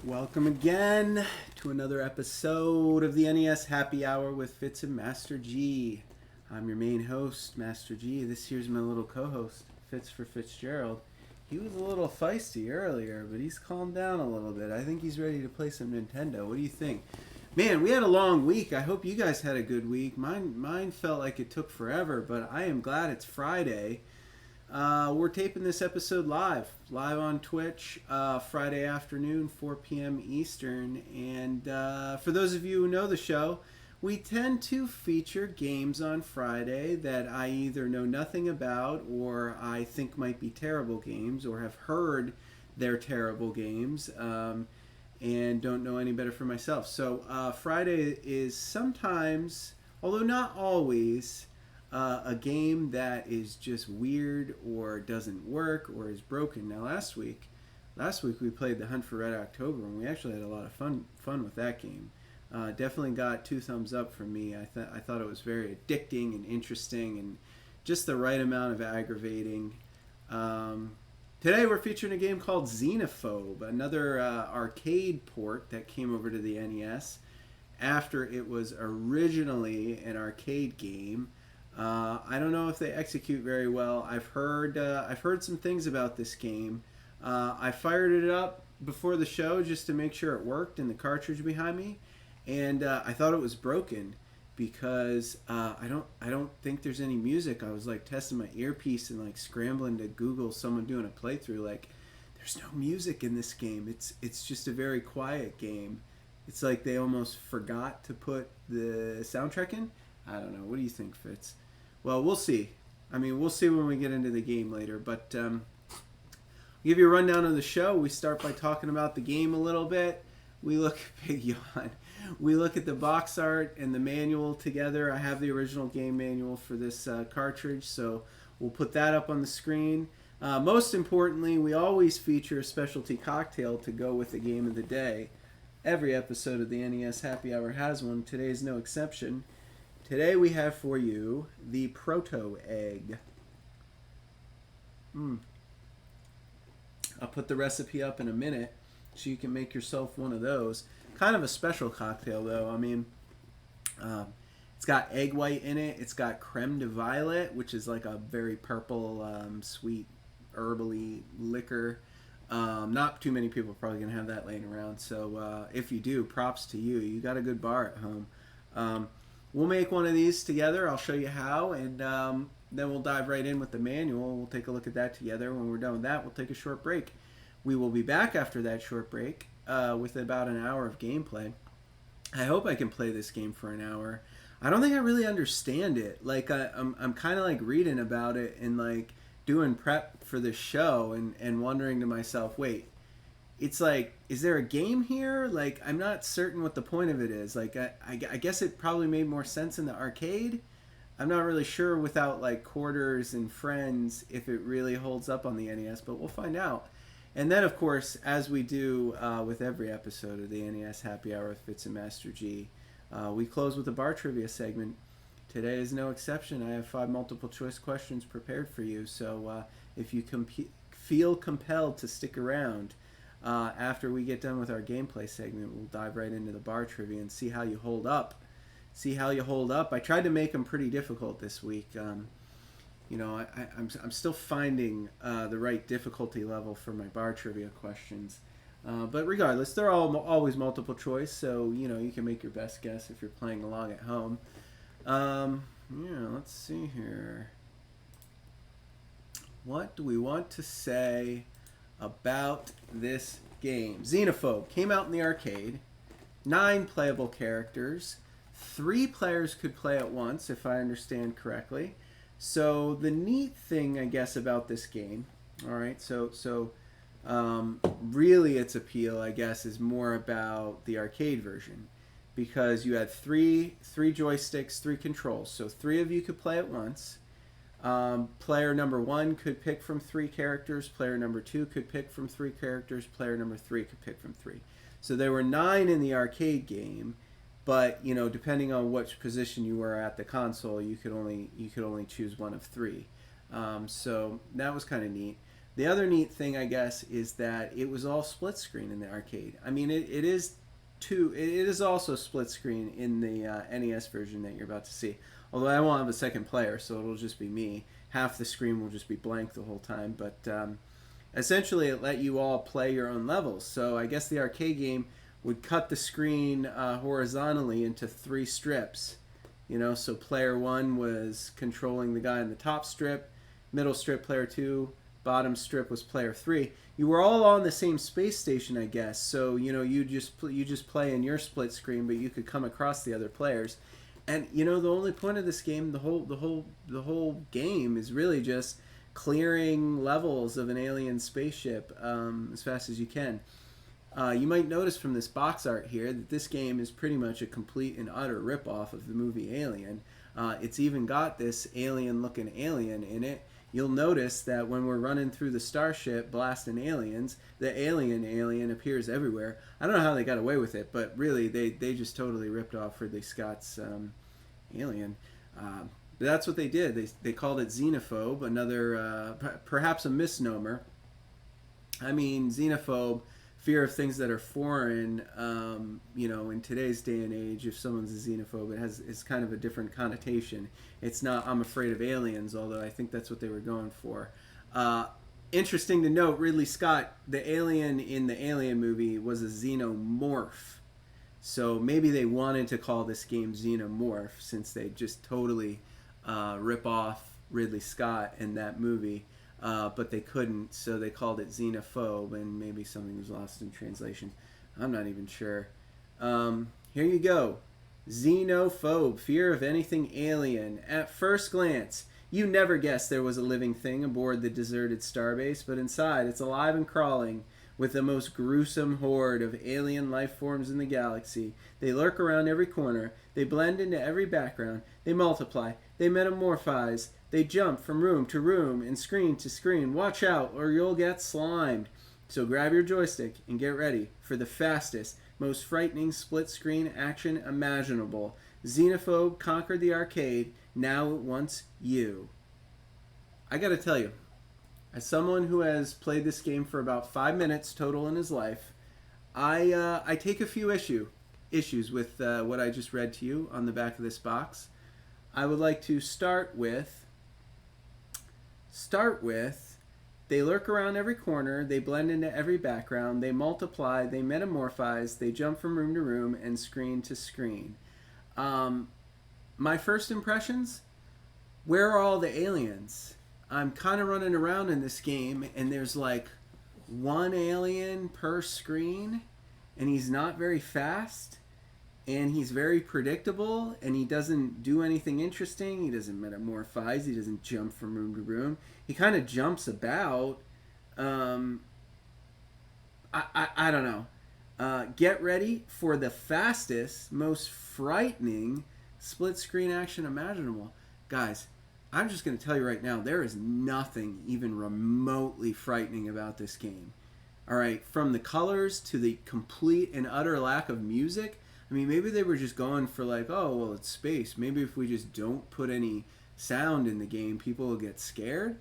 Welcome again to another episode of the NES Happy Hour with Fitz and Master G. I'm your main host, Master G. This here's my little co-host, Fitz for Fitzgerald. He was a little feisty earlier, but he's calmed down a little bit. I think he's ready to play some Nintendo. What do you think? Man, we had a long week. I hope you guys had a good week. Mine felt like it took forever, but I am glad it's Friday. We're taping this episode live on Twitch, Friday afternoon, 4 p.m. Eastern. And for those of you who know the show, we tend to feature games on Friday that I either know nothing about or I think might be terrible games or have heard they're terrible games and don't know any better for myself. So Friday is sometimes, although not always, a game that is just weird or doesn't work or is broken. Now last week we played The Hunt for Red October and we actually had a lot of fun with that game. Definitely got 2 thumbs up from me. I thought it was very addicting and interesting and just the right amount of aggravating. Today we're featuring a game called Xenophobe, another arcade port that came over to the NES after it was originally an arcade game. I don't know if they execute very well. I've heard some things about this game. I fired it up before the show just to make sure it worked in the cartridge behind me, and I thought it was broken because I don't think there's any music. I was like testing my earpiece and like scrambling to Google someone doing a playthrough. Like, there's no music in this game. It's just a very quiet game. It's like they almost forgot to put the soundtrack in. I don't know. What do you think, Fitz? Well, we'll see. I mean, we'll see when we get into the game later. But I'll give you a rundown of the show. We start by talking about the game a little bit. We look big yawn. We look at the box art and the manual together. I have the original game manual for this cartridge, so we'll put that up on the screen. Most importantly, we always feature a specialty cocktail to go with the game of the day. Every episode of the NES Happy Hour has one. Today's no exception. Today we have for you the Proto-Egg. I'll put the recipe up in a minute so you can make yourself one of those. Kind of a special cocktail though. I mean, it's got egg white in it. It's got creme de violet, which is like a very purple, sweet, herbally liquor. Not too many people are probably going to have that laying around. So if you do, props to you. You got a good bar at home. We'll make one of these together. I'll show you how, and then we'll dive right in with the manual. We'll take a look at that together. When we're done with that, we'll take a short break. We will be back after that short break with about an hour of gameplay. I hope I can play this game for an hour. I don't think I really understand it. Like I'm kind of like reading about it and like doing prep for this show and wondering to myself, wait, it's like, is there a game here? Like, I'm not certain what the point of it is. Like, I guess it probably made more sense in the arcade. I'm not really sure without, like, quarters and friends if it really holds up on the NES, but we'll find out. And then, of course, as we do with every episode of the NES Happy Hour with Fitz and Master G, we close with a bar trivia segment. Today is no exception. I have 5 multiple choice questions prepared for you, so if you feel compelled to stick around, after we get done with our gameplay segment, we'll dive right into the bar trivia and see how you hold up. I tried to make them pretty difficult this week. I'm still finding the right difficulty level for my bar trivia questions. But regardless, they're always multiple choice, so you can make your best guess if you're playing along at home. Let's see here. What do we want to say about this game? Xenophobe came out in the arcade. 9 playable characters. 3 players could play at once, if I understand correctly. So the neat thing, I guess, about this game, all right, so really its appeal, I guess, is more about the arcade version, because you had three joysticks, 3 controls. So 3 of you could play at once. Player number 1 could pick from 3 characters. Player number 2 could pick from 3 characters. Player number 3 could pick from 3. So there were 9 in the arcade game, but depending on which position you were at the console, you could only choose one of 3. So that was kind of neat. The other neat thing, I guess, is that it was all split screen in the arcade. I mean, it is it is also split screen in the NES version that you're about to see. Although I won't have a second player, so it'll just be me. Half the screen will just be blank the whole time. But essentially, it let you all play your own levels. So I guess the arcade game would cut the screen horizontally into 3 strips. You know, so player 1 was controlling the guy in the top strip, middle strip player 2, bottom strip was player 3. You were all on the same space station, I guess. So you know, you just play in your split screen, but you could come across the other players. And you know, the only point of this game, the whole game is really just clearing levels of an alien spaceship as fast as you can. You might notice from this box art here that this game is pretty much a complete and utter ripoff of the movie Alien. It's even got this alien-looking alien in it. You'll notice that when we're running through the starship blasting aliens, the alien appears everywhere. I don't know how they got away with it, but really they just totally ripped off Ridley Scott's Alien. But that's what they did. They called it Xenophobe, another perhaps a misnomer. I mean, xenophobe, fear of things that are foreign. You know, in today's day and age, if someone's a xenophobe, it's kind of a different connotation. It's not I'm afraid of aliens, although I think that's what they were going for. Interesting to note, Ridley Scott, the alien in the Alien movie was a xenomorph. So maybe they wanted to call this game Xenomorph since they just totally rip off Ridley Scott in that movie. But they couldn't, so they called it Xenophobe, and maybe something was lost in translation. I'm not even sure. Here you go. Xenophobe, fear of anything alien. At first glance, you never guessed there was a living thing aboard the deserted starbase, but inside it's alive and crawling with the most gruesome horde of alien life forms in the galaxy. They lurk around every corner, they blend into every background, they multiply, they metamorphize, they jump from room to room and screen to screen. Watch out or you'll get slimed. So grab your joystick and get ready for the fastest, most frightening split-screen action imaginable. Xenophobe conquered the arcade. Now it wants you. I gotta tell you, as someone who has played this game for about 5 minutes total in his life, I take a few issues with what I just read to you on the back of this box. I would like to start with they lurk around every corner, they blend into every background, they multiply, they metamorphize, they jump from room to room and screen to screen. My first impressions, where are all the aliens? I'm kind of running around in this game and there's like one alien per screen and he's not very fast and he's very predictable and he doesn't do anything interesting. He doesn't metamorphize. He doesn't jump from room to room. He kind of jumps about. I don't know. Get ready for the fastest, most frightening split screen action imaginable. Guys, I'm just going to tell you right now, there is nothing even remotely frightening about this game. All right, from the colors to the complete and utter lack of music. I mean, maybe they were just going for like, oh, well, it's space. Maybe if we just don't put any sound in the game, people will get scared.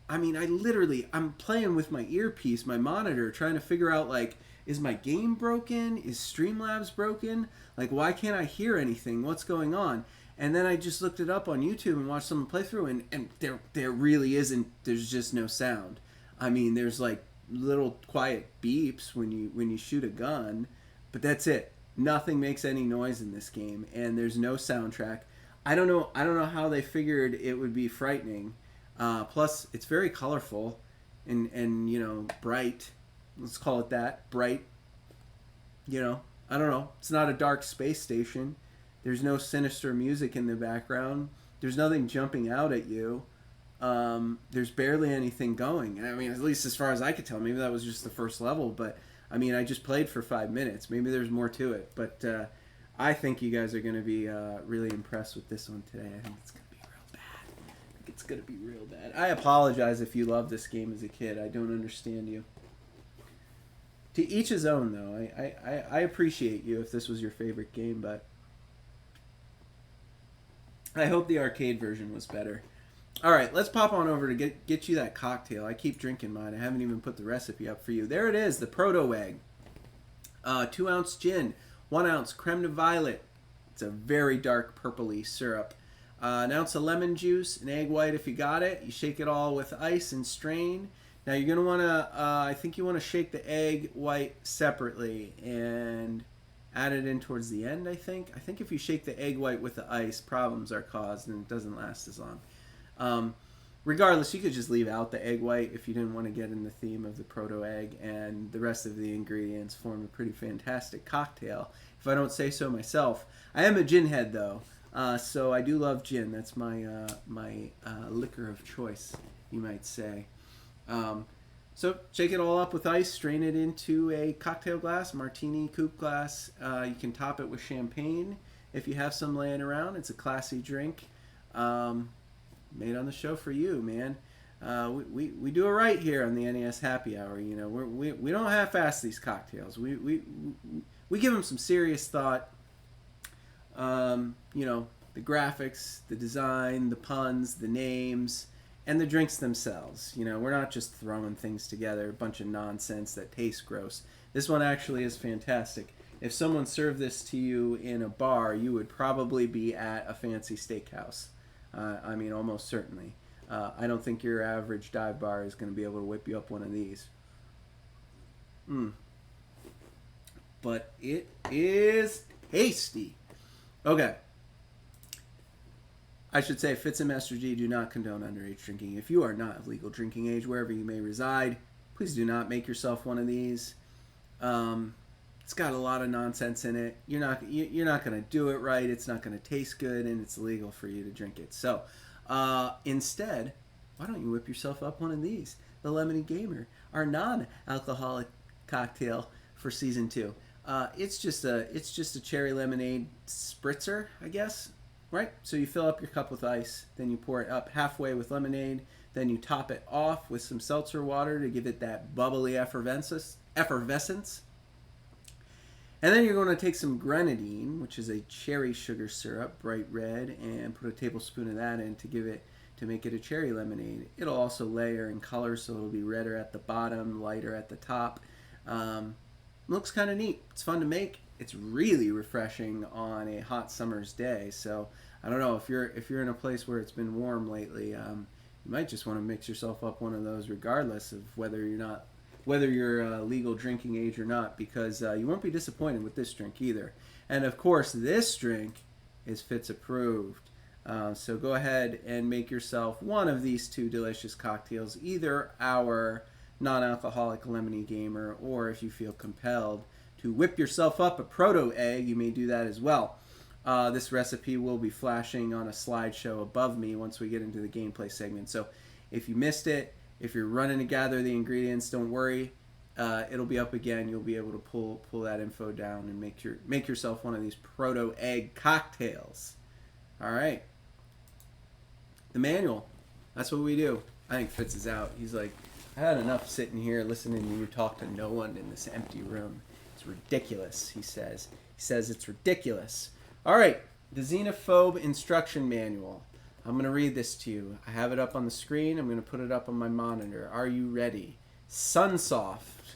I mean, I'm playing with my earpiece, my monitor, trying to figure out, like, is my game broken? Is Streamlabs broken? Like, why can't I hear anything? What's going on? And then I just looked it up on YouTube and watched someone play through, and there really isn't, there's just no sound. I mean, there's, like, little quiet beeps when you shoot a gun, but that's it. Nothing makes any noise in this game, and there's no soundtrack. I don't know how they figured it would be frightening. Plus, it's very colorful and you know, bright. Let's call it that, bright. You know, I don't know. It's not a dark space station. There's no sinister music in the background. There's nothing jumping out at you. There's barely anything going. And I mean, at least as far as I could tell, maybe that was just the first level, but I mean, I just played for 5 minutes. Maybe there's more to it, but I think you guys are going to be really impressed with this one today. I think it's going to be real bad. I think it's going to be real bad. I apologize if you loved this game as a kid. I don't understand you. To each his own, though. I appreciate you if this was your favorite game, but I hope the arcade version was better. All right, let's pop on over to get you that cocktail. I keep drinking mine. I haven't even put the recipe up for you. There it is, the Proto-Egg. 2-ounce gin, 1 ounce creme de violet. It's a very dark purpley syrup. An ounce of lemon juice, an egg white if you got it. You shake it all with ice and strain. Now you're gonna wanna, I think you wanna shake the egg white separately and add it in towards the end. I think if you shake the egg white with the ice, problems are caused and it doesn't last as long. Regardless, you could just leave out the egg white if you didn't want to get in the theme of the Proto-Egg, and the rest of the ingredients form a pretty fantastic cocktail, if I don't say so myself. I am a gin head, though, so I do love gin. That's my liquor of choice, you might say. So shake it all up with ice, strain it into a cocktail glass, martini coupe glass. You can top it with champagne if you have some laying around. It's a classy drink. Made on the show for you, man. We do it right here on the NES Happy Hour. You know, we don't half-ass these cocktails. We give them some serious thought. You know, the graphics, the design, the puns, the names, and the drinks themselves. You know, we're not just throwing things together, a bunch of nonsense that tastes gross. This one actually is fantastic. If someone served this to you in a bar, you would probably be at a fancy steakhouse. I mean, almost certainly. I don't think your average dive bar is going to be able to whip you up one of these. But it is tasty. Okay. I should say, Fitz and Master G do not condone underage drinking. If you are not of legal drinking age, wherever you may reside, please do not make yourself one of these. It's got a lot of nonsense in it. You're not going to do it right. It's not going to taste good, and it's illegal for you to drink it. So, instead, why don't you whip yourself up one of these? The Lemony Gamer, our non-alcoholic cocktail for season 2. It's just a cherry lemonade spritzer, I guess. Right? So you fill up your cup with ice, then you pour it up halfway with lemonade, then you top it off with some seltzer water to give it that bubbly effervescence. And then you're going to take some grenadine, which is a cherry sugar syrup, bright red, and put a tablespoon of that in to make it a cherry lemonade. It'll also layer in color, so it'll be redder at the bottom, lighter at the top. Looks kind of neat. It's fun to make. It's really refreshing on a hot summer's day. So I don't know if you're in a place where it's been warm lately, you might just want to mix yourself up one of those, regardless of whether you're legal drinking age or not, because you won't be disappointed with this drink either. And of course, this drink is Fitz approved. So go ahead and make yourself one of these 2 delicious cocktails, either our non-alcoholic Lemony Gamer, or if you feel compelled to whip yourself up a Proto-Egg, you may do that as well. This recipe will be flashing on a slideshow above me once we get into the gameplay segment. So if you missed it, if you're running to gather the ingredients, don't worry. It'll be up again. You'll be able to pull that info down and make yourself one of these Proto-Egg cocktails. All right. The manual. That's what we do. I think Fitz is out. He's like, I had enough sitting here listening to you talk to no one in this empty room. It's ridiculous, he says. He says it's ridiculous. All right. The Xenophobe instruction manual. I'm going to read this to you. I have it up on the screen. I'm going to put it up on my monitor. Are you ready? Sunsoft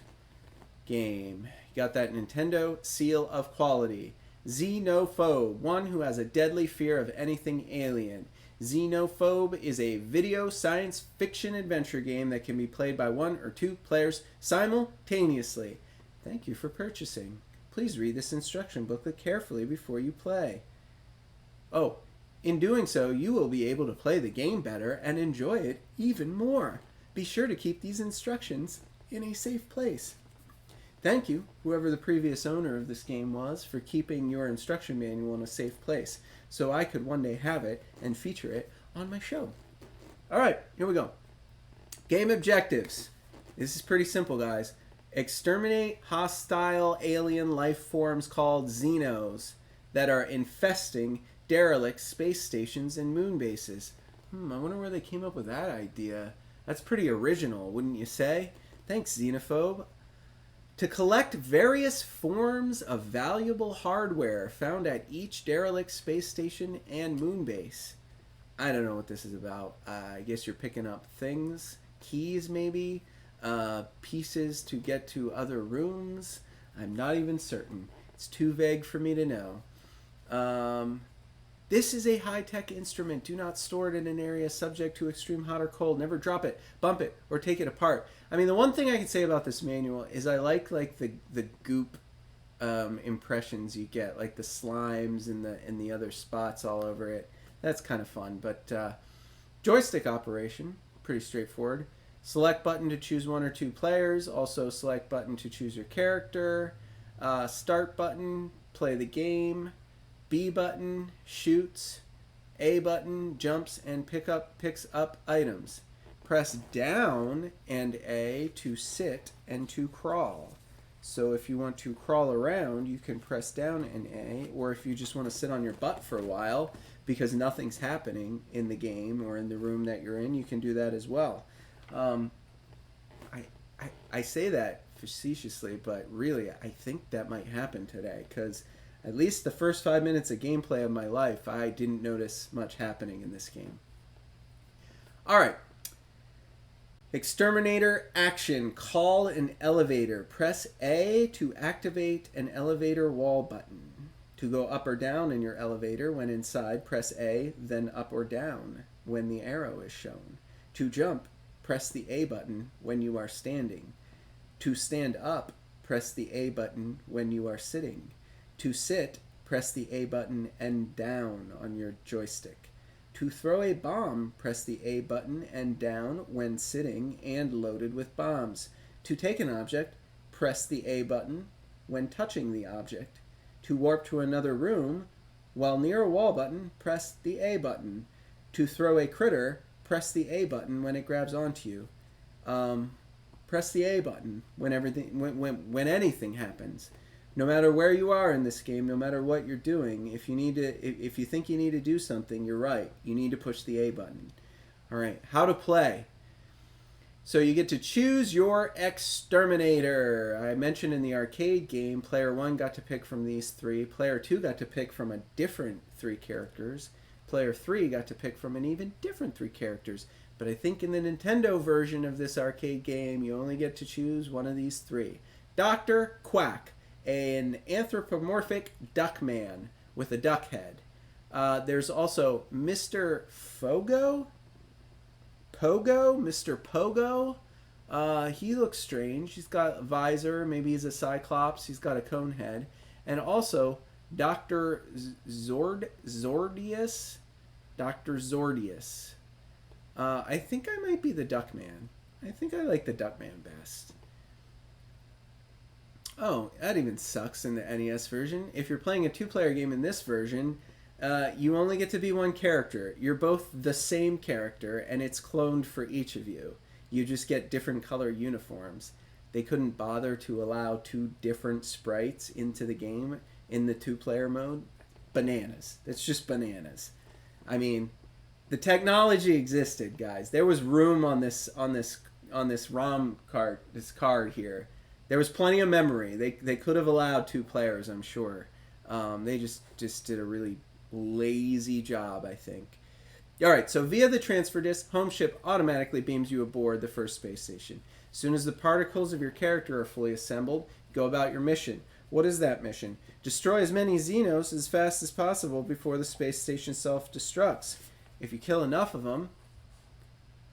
game. You got that Nintendo seal of quality. Xenophobe, one who has a deadly fear of anything alien. Xenophobe is a video science fiction adventure game that can be played by 1 or 2 players simultaneously. Thank you for purchasing. Please read this instruction booklet carefully before you play. Oh, in doing so, you will be able to play the game better and enjoy it even more. Be sure to keep these instructions in a safe place. Thank you, whoever the previous owner of this game was, for keeping your instruction manual in a safe place, so I could one day have it and feature it on my show. All right, here we go. Game objectives. This is pretty simple, guys. Exterminate hostile alien life forms called Xenos that are infesting derelict space stations and moon bases. I wonder where they came up with that idea. That's pretty original, wouldn't you say? Thanks, Xenophobe. To collect various forms of valuable hardware found at each derelict space station and moon base. I don't know what this is about. I guess you're picking up things, keys maybe, pieces to get to other rooms. I'm not even certain. It's too vague for me to know. This is a high-tech instrument. Do not store it in an area subject to extreme hot or cold. Never drop it, bump it, or take it apart. I mean, the one thing I can say about this manual is I like the goop impressions you get, like the slimes and the other spots all over it. That's kind of fun. But joystick operation, pretty straightforward. Select button to choose one or two players. Also select button to choose your character. Start button, play the game. B button shoots. A button jumps and picks up items. Press down and A to sit and to crawl. So if you want to crawl around, you can press down and A, or if you just want to sit on your butt for a while because nothing's happening in the game or in the room that you're in, you can do that as well. I say that facetiously, but really I think that might happen today because at least the first 5 minutes of gameplay of my life, I didn't notice much happening in this game. All right. Exterminator action. Call an elevator. Press A to activate an elevator wall button. To go up or down in your elevator when inside, press A, then up or down when the arrow is shown. To jump, press the A button when you are standing. To stand up, press the A button when you are sitting. To sit, press the A button and down on your joystick. To throw a bomb, press the A button and down when sitting and loaded with bombs. To take an object, press the A button when touching the object. To warp to another room, while near a wall button, press the A button. To throw a critter, press the A button when it grabs onto you. Press the A button when anything happens. No matter where you are in this game, no matter what you're doing, if you think you need to do something, you're right. You need to push the A button. All right, how to play. So you get to choose your exterminator. I mentioned in the arcade game, player 1 got to pick from these 3. Player 2 got to pick from a different 3 characters. Player 3 got to pick from an even different 3 characters. But I think in the Nintendo version of this arcade game, you only get to choose one of these 3. Dr. Quack, an anthropomorphic duck man with a duck head. There's also Mr. Mr. Pogo. He looks strange. He's got a visor. Maybe he's a cyclops. He's got a cone head. And also Dr. Zordius. Dr. Zordius. I think I might be the duck man. I think I like the duck man best. Oh, that even sucks in the NES version. If you're playing a 2-player game in this version, you only get to be one character. You're both the same character, and it's cloned for each of you. You just get different color uniforms. They couldn't bother to allow 2 different sprites into the game in the 2-player mode. Bananas. It's just bananas. I mean, the technology existed, guys. There was room on this ROM card, this card here. There was plenty of memory. They could have allowed 2 players, I'm sure. They just did a really lazy job, I think. All right, so via the transfer disk, home ship automatically beams you aboard the first space station. As soon as the particles of your character are fully assembled, go about your mission. What is that mission? Destroy as many Xenos as fast as possible before the space station self-destructs. If you kill enough of them,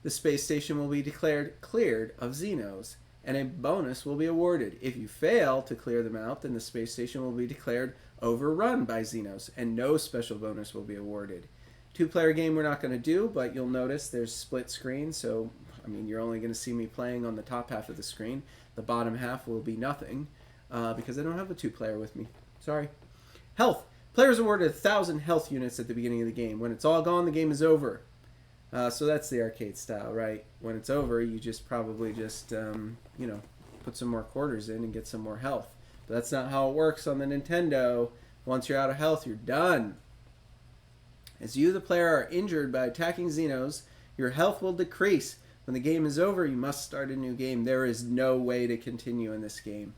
the space station will be declared cleared of Xenos, and a bonus will be awarded. If you fail to clear them out, then the space station will be declared overrun by Xenos, and no special bonus will be awarded. 2-player game we're not going to do, but you'll notice there's split screen, so I mean you're only going to see me playing on the top half of the screen. The bottom half will be nothing, because I don't have a 2-player with me. Sorry. Health. Players awarded 1,000 health units at the beginning of the game. When it's all gone, the game is over. So that's the arcade style, right? When it's over, you just probably put some more quarters in and get some more health. But that's not how it works on the Nintendo. Once you're out of health, you're done. As you, the player, are injured by attacking Xenos, your health will decrease. When the game is over, you must start a new game. There is no way to continue in this game.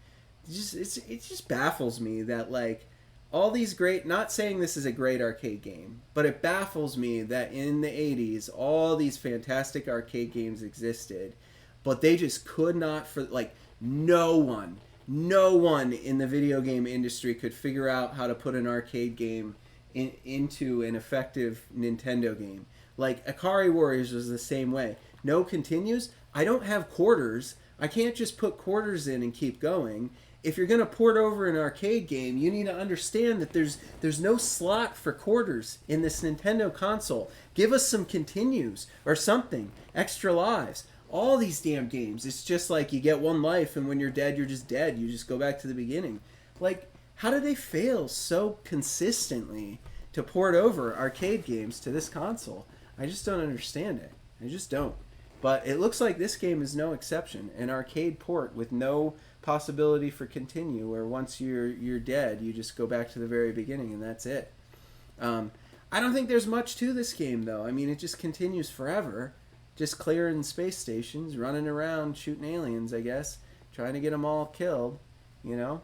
It just baffles me that, like, all these great, not saying this is a great arcade game, but it baffles me that in the 80s, all these fantastic arcade games existed, but they just could not, for like, no one in the video game industry could figure out how to put an arcade game into an effective Nintendo game. Like, Akari Warriors was the same way. No continues. I don't have quarters. I can't just put quarters in and keep going. If you're going to port over an arcade game, you need to understand that there's no slot for quarters in this Nintendo console. Give us some continues or something. Extra lives. All these damn games, it's just like you get one life, and when you're dead, you're just dead. You just go back to the beginning. Like, how do they fail so consistently to port over arcade games to this console? I just don't understand it. I just don't. But it looks like this game is no exception. An arcade port with no possibility for continue, where once you're dead, you just go back to the very beginning, and that's it. I don't think there's much to this game, though. I mean, it just continues forever. Just clearing space stations, running around, shooting aliens, I guess. Trying to get them all killed, you know?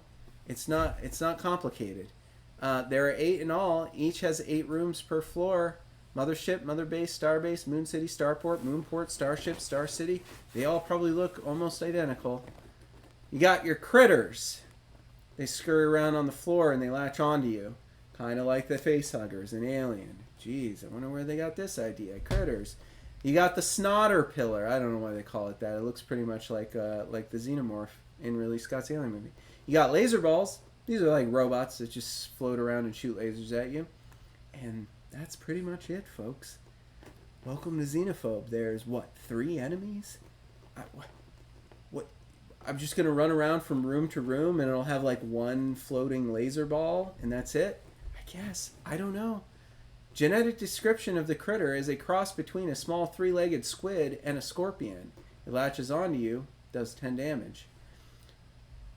It's not complicated. There are 8 in all. Each has 8 rooms per floor. Mothership, Mother Base, Starbase, Moon City, Starport, Moonport, Starship, Star City. They all probably look almost identical. You got your critters. They scurry around on the floor and they latch onto you. Kind of like the facehuggers in Alien. Jeez, I wonder where they got this idea. Critters. You got the Snodder Pillar. I don't know why they call it that. It looks pretty much like the Xenomorph in Ridley Scott's Alien movie. You got laser balls. These are like robots that just float around and shoot lasers at you. And that's pretty much it, folks. Welcome to Xenophobe. There's, 3 enemies? What? I'm just going to run around from room to room and it'll have like one floating laser ball and that's it? I guess. I don't know. Genetic description of the critter is a cross between a small 3-legged squid and a scorpion. It latches onto you, does 10 damage.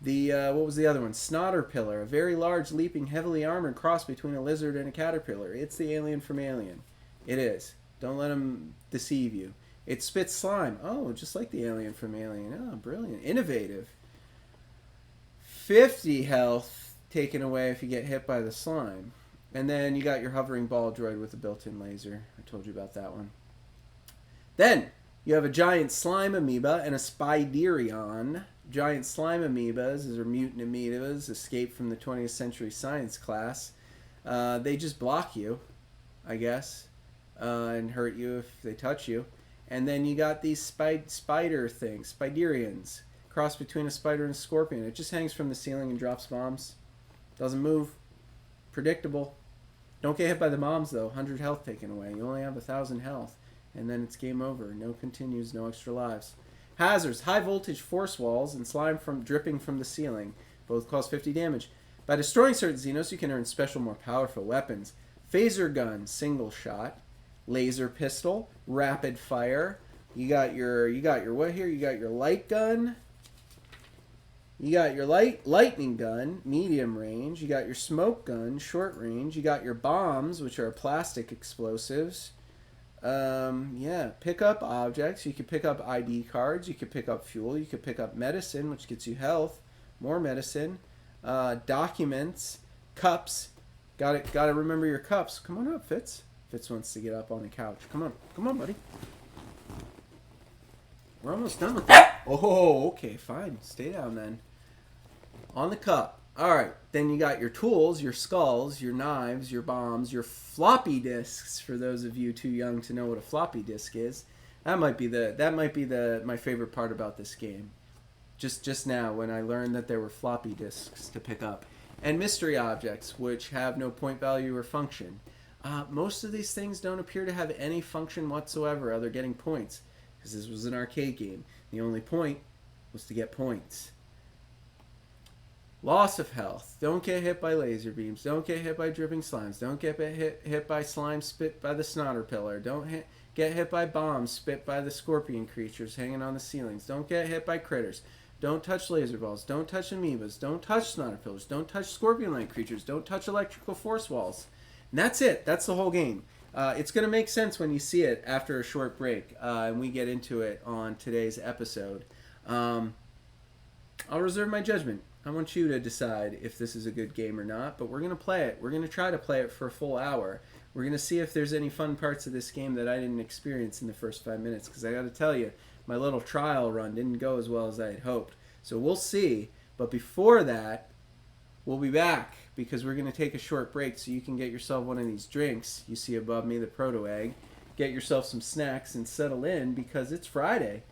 What was the other one? Snodder Pillar, a very large, leaping, heavily armored cross between a lizard and a caterpillar. It's the alien from Alien. It is. Don't let them deceive you. It spits slime. Oh, just like the alien from Alien. Oh, brilliant. Innovative. 50 health taken away if you get hit by the slime. And then you got your hovering ball droid with a built-in laser. I told you about that one. Then you have a giant slime amoeba and a Spiderion. Giant slime amoebas, or mutant amoebas, escape from the 20th century science class. They just block you, I guess, and hurt you if they touch you. And then you got these spider things, Spiderions. Cross between a spider and a scorpion. It just hangs from the ceiling and drops bombs. Doesn't move. Predictable. Don't get hit by the bombs, though. 100 health taken away. You only have 1,000 health. And then it's game over. No continues, no extra lives. Hazards. High voltage force walls and slime dripping from the ceiling. Both cause 50 damage. By destroying certain Xenos, you can earn special, more powerful weapons. Phaser gun, single shot. Laser pistol, rapid fire. You got your what here? You got your light gun. You got your lightning gun, medium range. You got your smoke gun, short range. You got your bombs, which are plastic explosives. Pick up objects. You can pick up ID cards. You can pick up fuel. You can pick up medicine, which gets you health, more medicine. Documents, cups. Got to remember your cups. Come on up, Fitz. Fitz wants to get up on the couch. Come on, buddy. We're almost done with that. Oh, okay, fine. Stay down then. On the cup. All right. Then you got your tools, your skulls, your knives, your bombs, your floppy disks. For those of you too young to know what a floppy disk is, that might be my favorite part about this game. Just now when I learned that there were floppy disks to pick up, and mystery objects which have no point value or function. Most of these things don't appear to have any function whatsoever other than getting points, because this was an arcade game. The only point was to get points. Loss of health. Don't get hit by laser beams. Don't get hit by dripping slimes. Don't get hit by slime spit by the Snodder Pillar. Don't get hit by bombs spit by the scorpion creatures hanging on the ceilings. Don't get hit by critters. Don't touch laser balls. Don't touch amoebas. Don't touch Snodder Pillars. Don't touch scorpion-like creatures. Don't touch electrical force walls. And that's it. That's the whole game. It's going to make sense when you see it after a short break, and we get into it on today's episode. I'll reserve my judgment. I want you to decide if this is a good game or not, but we're going to play it. We're going to try to play it for a full hour. We're going to see if there's any fun parts of this game that I didn't experience in the first 5 minutes, because I got to tell you, my little trial run didn't go as well as I had hoped. So we'll see, but before that, we'll be back, because we're going to take a short break so you can get yourself one of these drinks you see above me, the Proto-Egg, get yourself some snacks and settle in, because it's Friday.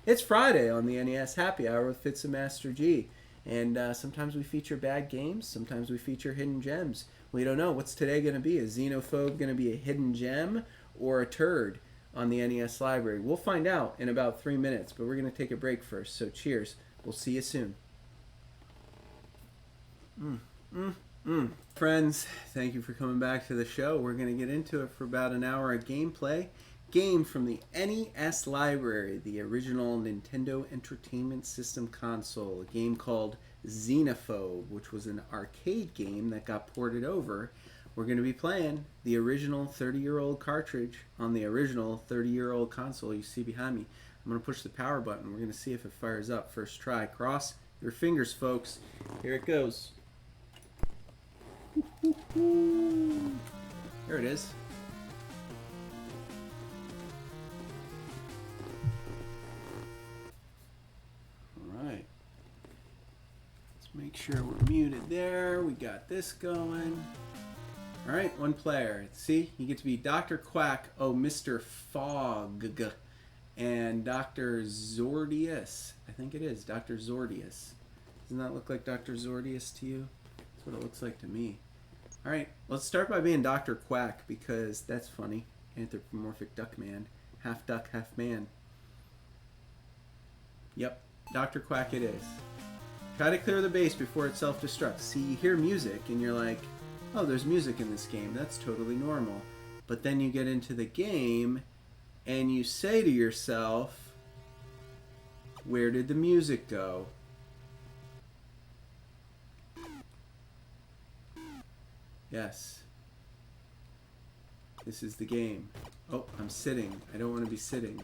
It's Friday on the NES Happy Hour with Fitz and Master G. And sometimes we feature bad games, sometimes we feature hidden gems. We don't know. What's today going to be? Is Xenophobe going to be a hidden gem or a turd on the NES library? We'll find out in about 3 minutes, but we're going to take a break first. So cheers. We'll see you soon. Friends, thank you for coming back to the show. We're going to get into it for about an hour of gameplay. Game from the NES library, the original Nintendo Entertainment System console. A game called Xenophobe, which was an arcade game that got ported over. We're going to be playing the original 30-year-old cartridge on the original 30-year-old console you see behind me. I'm going to push the power button. We're going to see if it fires up. First try. Cross your fingers, folks. Here it goes. There it is. Alright. Let's make sure we're muted there. We got this going. Alright, one player. See, you get to be Dr. Quack, Mr. Fogg, and Dr. Zordius. I think it is, Dr. Zordius. Doesn't that look like Dr. Zordius to you? That's what it looks like to me. Alright, let's start by being Dr. Quack, because that's funny. Anthropomorphic duck man. Half duck, half man. Yep, Dr. Quack it is. Try to clear the base before it self-destructs. See, you hear music and you're like, oh, there's music in this game. That's totally normal. But then you get into the game and you say to yourself, where did the music go? Yes. This is the game. Oh, I'm sitting. I don't want to be sitting.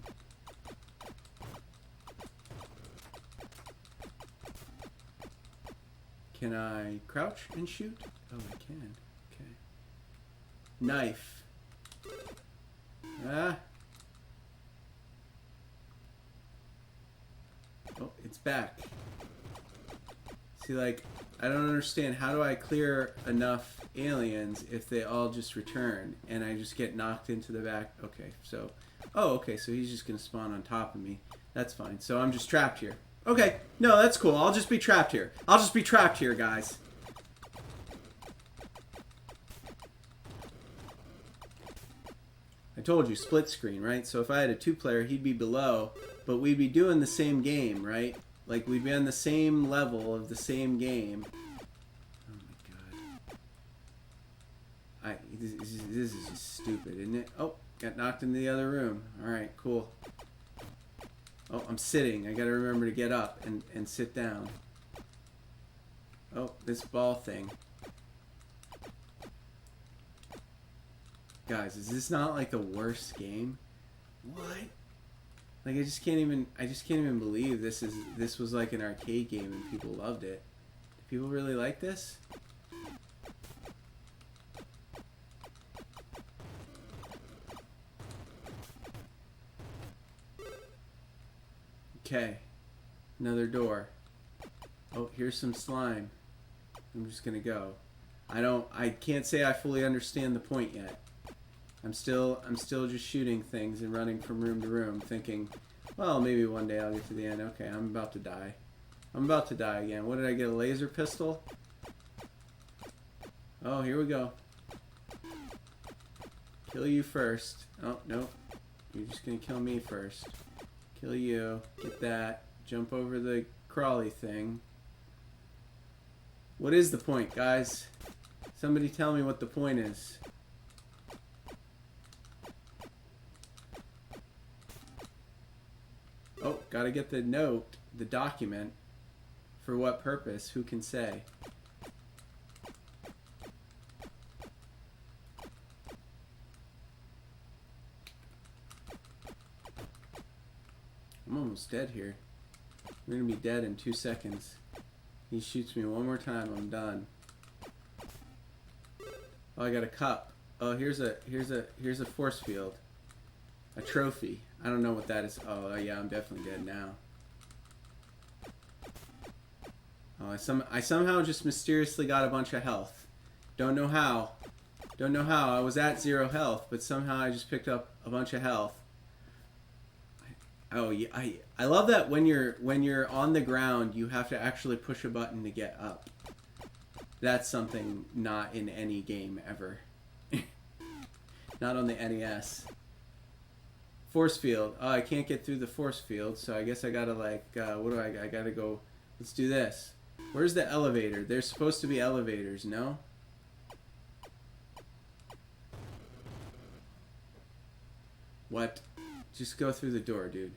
Can I crouch and shoot? Oh, I can. Okay. Knife. Ah. Oh, it's back. See, like, I don't understand. How do I clear enough aliens if they all just return and I just get knocked into the back? Okay, so... Oh, okay, so he's just going to spawn on top of me. That's fine. So I'm just trapped here. Okay, no, that's cool. I'll just be trapped here. I'll just be trapped here, guys. I told you, split screen, right? So if I had a two-player, he'd be below, but we'd be doing the same game, right? Like, we'd be on the same level of the same game. Oh my god. This is just stupid, isn't it? Oh, got knocked into the other room. Alright, cool. Oh, I'm sitting. I gotta remember to get up and sit down. Oh, this ball thing. Guys, is this not like the worst game? What? Like, I just can't even believe this was like an arcade game and people loved it. Do people really like this? Okay. Another door. Oh, here's some slime. I'm just gonna go. I can't say I fully understand the point yet. I'm still just shooting things and running from room to room, thinking, well, maybe one day I'll get to the end. Okay, I'm about to die. I'm about to die again. What did I get? A laser pistol? Oh, here we go. Kill you first. Oh, no. You're just gonna kill me first. Kill you. Get that. Jump over the crawly thing. What is the point, guys? Somebody tell me what the point is. Oh, gotta get the note, the document. For what purpose? Who can say? I'm almost dead here. We're gonna be dead in 2 seconds. He shoots me one more time, I'm done. Oh, I got a cup. Oh, here's a force field. A trophy. I don't know what that is. Oh, yeah, I'm definitely dead now. Oh, I somehow just mysteriously got a bunch of health. Don't know how. Don't know how. I was at 0 health, but somehow I just picked up a bunch of health. Oh, yeah, I love that when you're on the ground, you have to actually push a button to get up. That's something not in any game ever. Not on the NES. Force field. Oh, I can't get through the force field, so I guess I gotta like, what do I gotta go, let's do this. Where's the elevator? There's supposed to be elevators, no? What? Just go through the door, dude.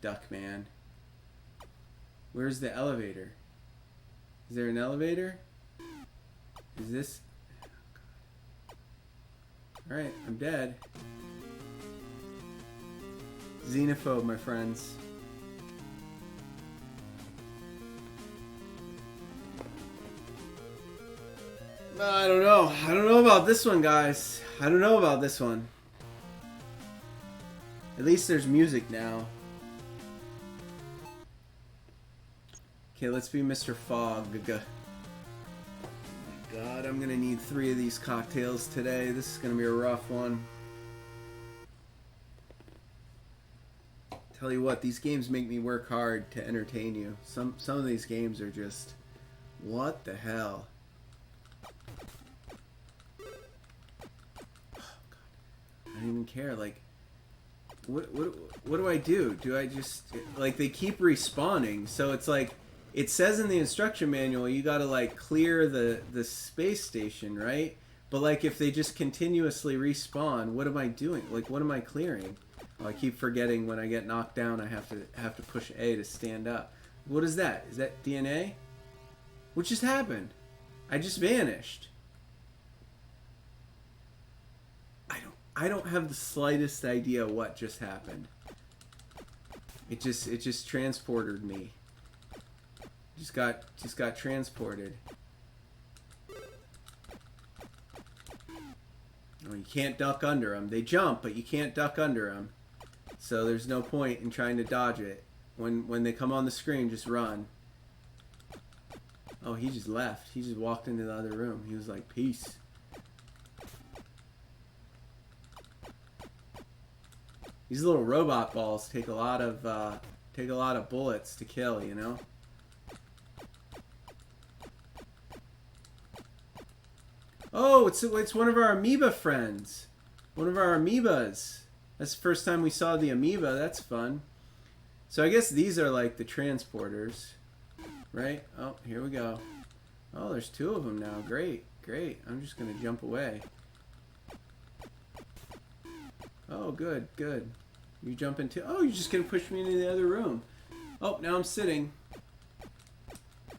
Duck man. Where's the elevator? Is there an elevator? Is this... Alright, I'm dead. Xenophobe, my friends. I don't know. I don't know about this one, guys. I don't know about this one. At least there's music now. Okay, let's be Mr. Fog. Oh my god, I'm gonna need 3 of these cocktails today. This is gonna be a rough one. Tell you what, these games make me work hard to entertain you. Some of these games are just, what the hell? Oh god, I don't even care. Like, what do I do? Do I just, like, they keep respawning, so it's like, it says in the instruction manual you gotta like clear the space station, right? But like if they just continuously respawn, what am I doing? Like, what am I clearing? Oh, I keep forgetting when I get knocked down I have to push A to stand up. What is that? Is that DNA? What just happened? I just vanished. I don't have the slightest idea what just happened. It just transported me. Just got transported. Oh, you can't duck under them. They jump, but you can't duck under them. So there's no point in trying to dodge it. When they come on the screen, just run. Oh, he just left. He just walked into the other room. He was like, peace. These little robot balls take a lot of bullets to kill, you know? Oh, it's one of our amoeba friends. One of our amoebas. That's the first time we saw the amoeba. That's fun. So I guess these are like the transporters, right? Oh, here we go. Oh, there's 2 of them now. Great, great. I'm just gonna jump away. Oh, good, good. You jump into... Oh, you're just gonna push me into the other room. Oh, now I'm sitting.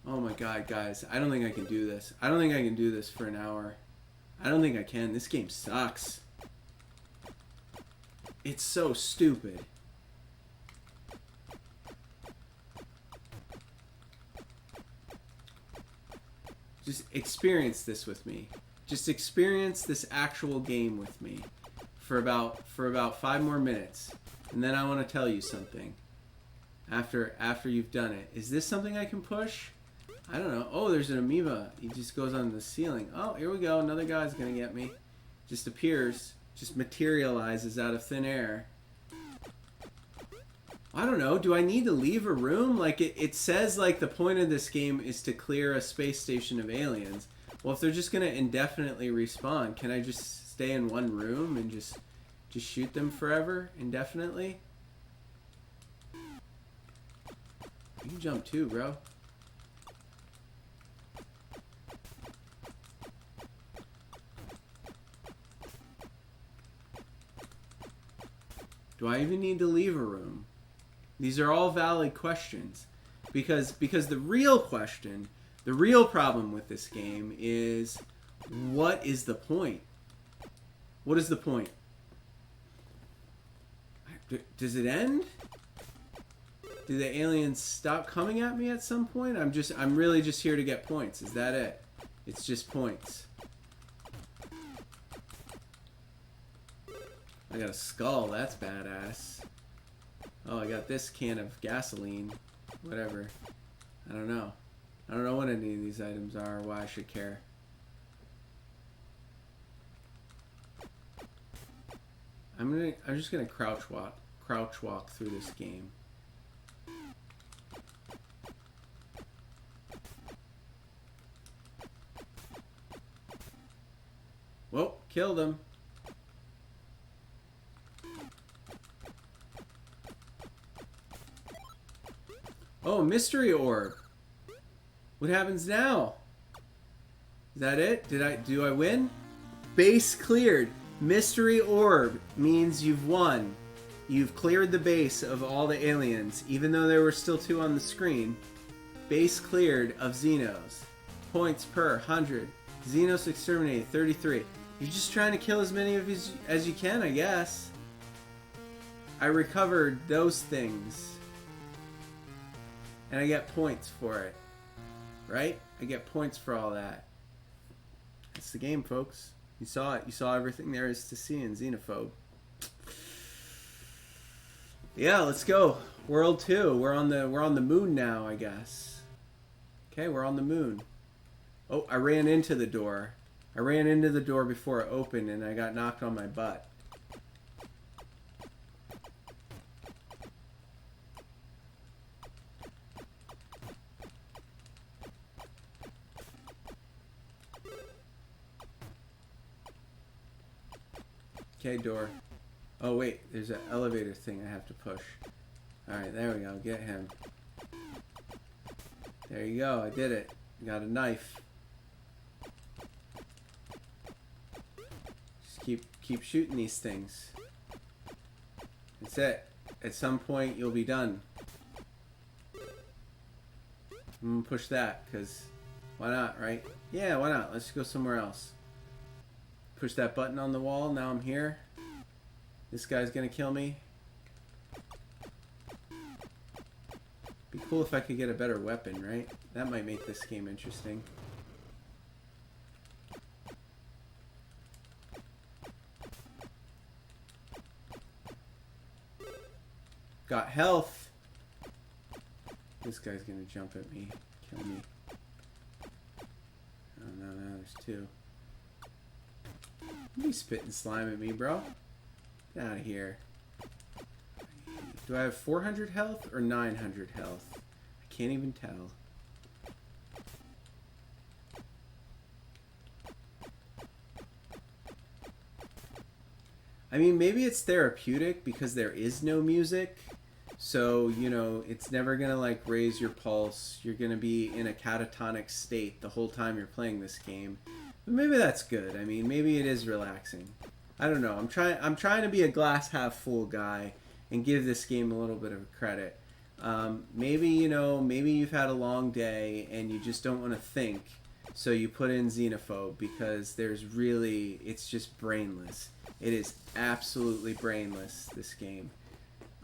Oh my god, guys. I don't think I can do this. I don't think I can do this for an hour. I don't think I can. This game sucks. It's so stupid. Just experience this with me. Just experience this actual game with me for about 5 more minutes. And then I want to tell you something. After you've done it. Is this something I can push? I don't know. Oh, there's an amoeba. He just goes on the ceiling. Oh, here we go. Another guy's gonna get me. Just appears. Just materializes out of thin air. I don't know. Do I need to leave a room? Like, it says, like, the point of this game is to clear a space station of aliens. Well, if they're just gonna indefinitely respawn, can I just stay in one room and just shoot them forever, indefinitely? You can jump too, bro. Do I even need to leave a room? These are all valid questions. Because the real question, the real problem with this game is, what is the point? What is the point? Does it end? Do the aliens stop coming at me at some point? I'm really just here to get points. Is that it? It's just points. I got a skull. That's badass. Oh, I got this can of gasoline. Whatever. I don't know. I don't know what any of these items are or why I should care. I'm just gonna crouch walk through this game. Whoa, killed him. Oh, mystery orb. What happens now? Is that it? Do I win? Base cleared. Mystery orb means you've won. You've cleared the base of all the aliens, even though there were still 2 on the screen. Base cleared of Xenos. Points per 100. Xenos exterminated, 33. You're just trying to kill as many of these as you can, I guess. I recovered those things. And I get points for it. Right? I get points for all that. That's the game, folks. You saw it. You saw everything there is to see in Xenophobe. Yeah, let's go. World 2. We're on the moon now, I guess. Okay, we're on the moon. Oh, I ran into the door. I ran into the door before it opened and I got knocked on my butt. Okay, door. Oh wait, there's an elevator thing I have to push. Alright, there we go. Get him. There you go. I did it. Got a knife. Just keep shooting these things. That's it. At some point, you'll be done. I'm gonna push that, because why not, right? Yeah, why not? Let's go somewhere else. Push that button on the wall. Now I'm here. This guy's gonna kill me. Be cool if I could get a better weapon, right? That might make this game interesting. Got health. This guy's gonna jump at me, kill me. Oh no, there's 2. You spitting slime at me, bro. Get out of here. Do I have 400 health or 900 health? I can't even tell. I mean, maybe it's therapeutic because there is no music. So, you know, it's never going to like raise your pulse. You're going to be in a catatonic state the whole time you're playing this game. But maybe that's good. I mean, maybe it is relaxing. I don't know. I'm trying to be a glass half full guy and give this game a little bit of credit. Maybe, you know, maybe you've had a long day and you just don't want to think. So you put in Xenophobe because it's just brainless. It is absolutely brainless, this game.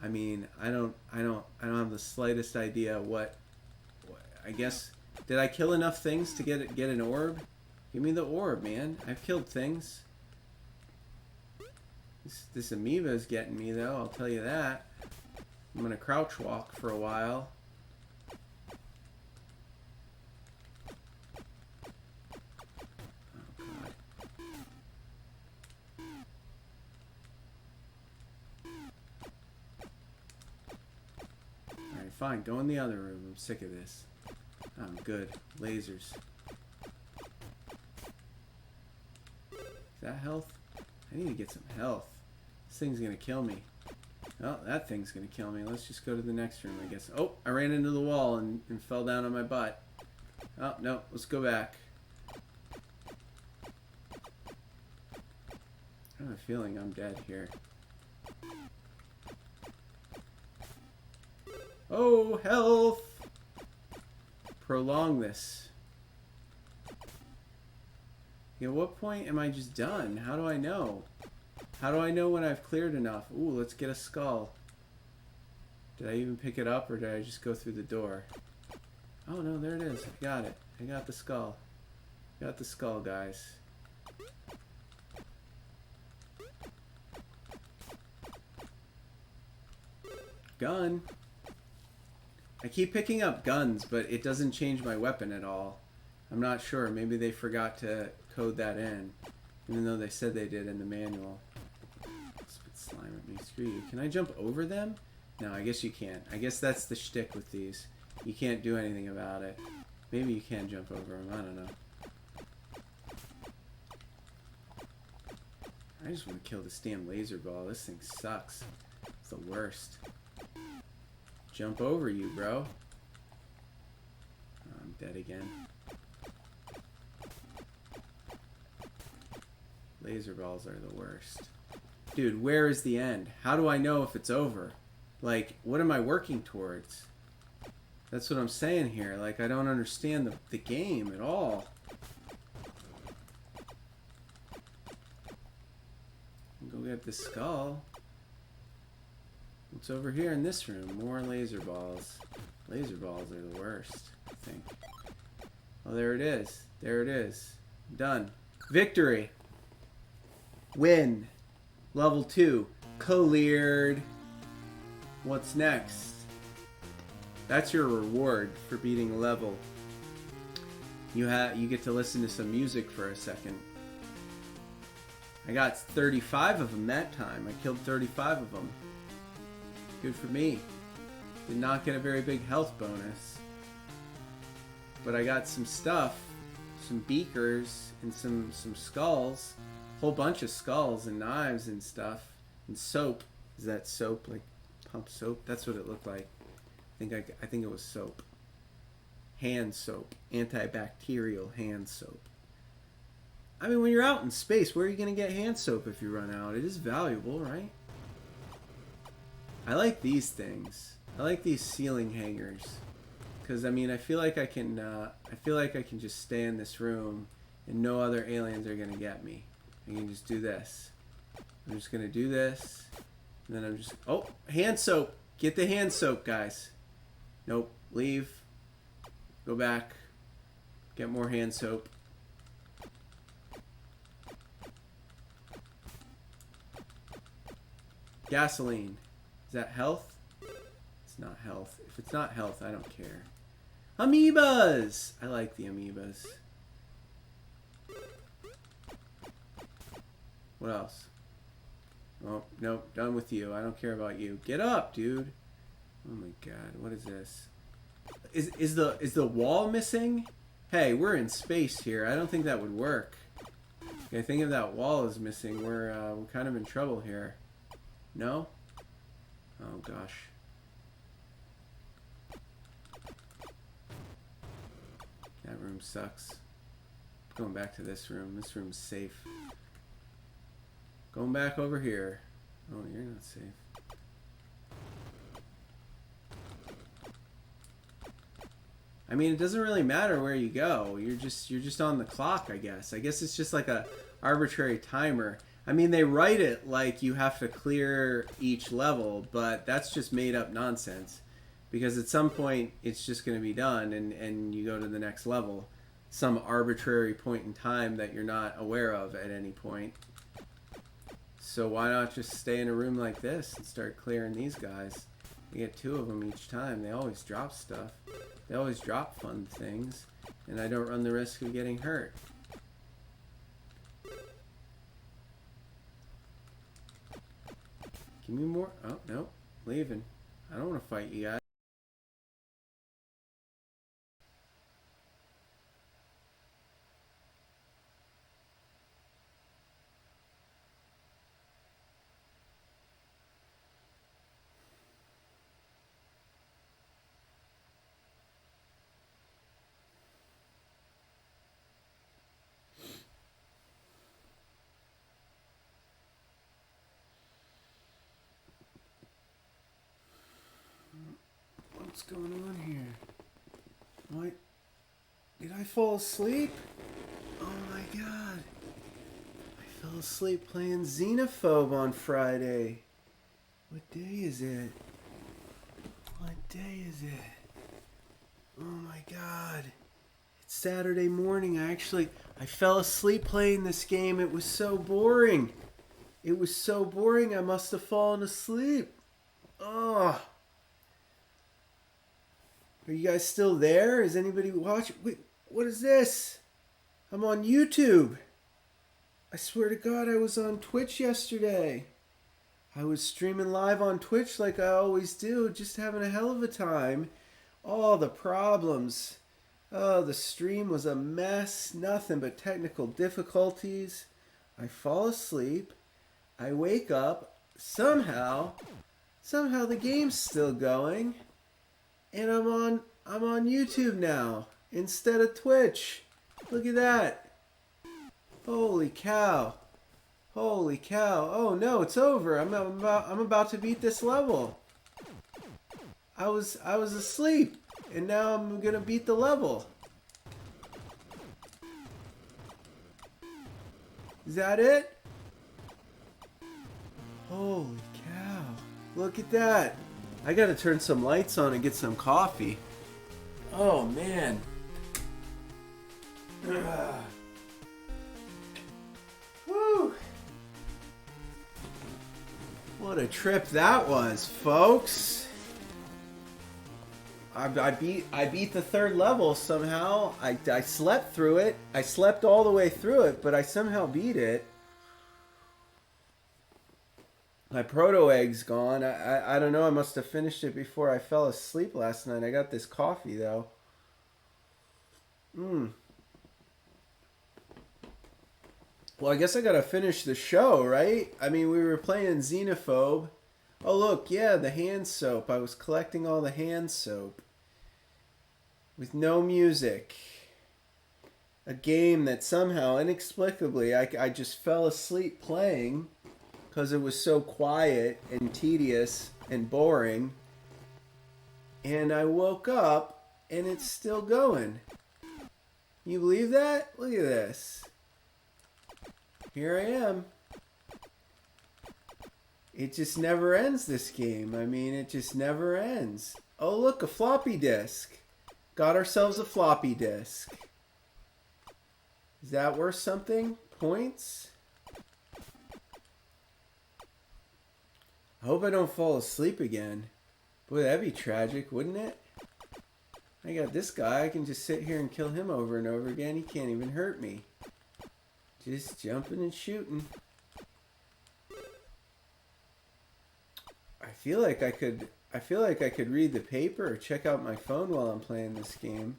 I mean, I don't have the slightest idea what I guess, did I kill enough things to get an orb? Give me the orb, man. I've killed things. This amoeba is getting me, though. I'll tell you that. I'm gonna crouch walk for a while. Oh God. All right, fine. Go in the other room. I'm sick of this. I'm good. Lasers. Is that health? I need to get some health. This thing's gonna kill me. Oh, that thing's gonna kill me. Let's just go to the next room, I guess. Oh, I ran into the wall and fell down on my butt. Oh, no. Let's go back. I have a feeling I'm dead here. Oh, health! Prolong this. At what point am I just done? How do I know? How do I know when I've cleared enough? Ooh, let's get a skull. Did I even pick it up or did I just go through the door? Oh no, there it is. I got it. I got the skull. Got the skull, guys. Gun. I keep picking up guns, but it doesn't change my weapon at all. I'm not sure. Maybe they forgot to code that in, even though they said they did in the manual. Spit slime at me. Screw you. Can I jump over them? No, I guess you can't. I guess that's the shtick with these. You can't do anything about it. Maybe you can jump over them. I don't know. I just want to kill this damn laser ball. This thing sucks. It's the worst. Jump over you, bro. Oh, I'm dead again. Laser balls are the worst. Dude, where is the end? How do I know if it's over? Like, what am I working towards? That's what I'm saying here. Like, I don't understand the game at all. Go get the skull. What's over here in this room? More laser balls. Laser balls are the worst, I think. Oh, there it is. There it is. Done. Victory. Win. Level 2. Cleared. What's next? That's your reward for beating a level. You get to listen to some music for a second. I got 35 of them that time. I killed 35 of them. Good for me. Did not get a very big health bonus. But I got some stuff. Some beakers and some skulls. Whole bunch of skulls and knives and stuff. And soap. Is that soap? Like pump soap? That's what it looked like. I think it was soap. Hand soap. Antibacterial hand soap. I mean, when you're out in space, where are you going to get hand soap if you run out? It is valuable, right? I like these things. I like these ceiling hangers. Because, I mean, I feel like I can just stay in this room and no other aliens are going to get me. I can just do this. I'm just going to do this. And then I'm just... Oh, hand soap. Get the hand soap, guys. Nope. Leave. Go back. Get more hand soap. Gasoline. Is that health? It's not health. If it's not health, I don't care. Amoebas! I like the amoebas. What else? Oh, nope. Done with you. I don't care about you. Get up, dude. Oh my god. What is this? Is the wall missing? Hey, we're in space here. I don't think that would work. I think if that wall is missing, we're kind of in trouble here. No? Oh gosh. That room sucks. Going back to this room. This room's safe. Going back over here. Oh, you're not safe. I mean, it doesn't really matter where you go. You're just on the clock, I guess. I guess it's just like a arbitrary timer. I mean, they write it like you have to clear each level, but that's just made up nonsense. Because at some point, it's just going to be done, and you go to the next level. Some arbitrary point in time that you're not aware of at any point. So why not just stay in a room like this and start clearing these guys? You get 2 of them each time. They always drop stuff. They always drop fun things, and I don't run the risk of getting hurt. Give me more. Oh, no. Leaving. I don't want to fight you guys. What's going on here? What? Did I fall asleep? Oh my god. I fell asleep playing Xenophobe on Friday. What day is it? What day is it? Oh my God. It's Saturday morning. I fell asleep playing this game. It was so boring. It was so boring. I must have fallen asleep. Oh. Are you guys still there? Is anybody watching? Wait, what is this? I'm on YouTube. I swear to God, I was on Twitch yesterday. I was streaming live on Twitch like I always do, just having a hell of a time. All the problems. Oh, the stream was a mess. Nothing but technical difficulties. I fall asleep. I wake up. Somehow the game's still going. And I'm on YouTube now instead of Twitch. Look at that. Holy cow. Holy cow. Oh no, it's over. I'm about to beat this level. I was asleep and now I'm going to beat the level. Is that it? Holy cow. Look at that. I got to turn some lights on and get some coffee. Oh man. Woo. What a trip that was, folks. I beat the third level somehow. I slept through it. I slept all the way through it, but I somehow beat it. My Proto-Egg's gone. I don't know. I must have finished it before I fell asleep last night. I got this coffee, though. Well, I guess I gotta finish the show, right? I mean, we were playing Xenophobe. Oh, look, yeah, the hand soap. I was collecting all the hand soap. With no music. A game that somehow, inexplicably, I just fell asleep playing because it was so quiet and tedious and boring. And I woke up and it's still going. You believe that? Look at this. Here I am. It just never ends, this game. I mean, it just never ends. Oh, look, a floppy disk. Got ourselves a floppy disk. Is that worth something? Points? I hope I don't fall asleep again. Boy, that'd be tragic, wouldn't it? I got this guy. I can just sit here and kill him over and over again. He can't even hurt me. Just jumping and shooting. I feel like I could read the paper or check out my phone while I'm playing this game.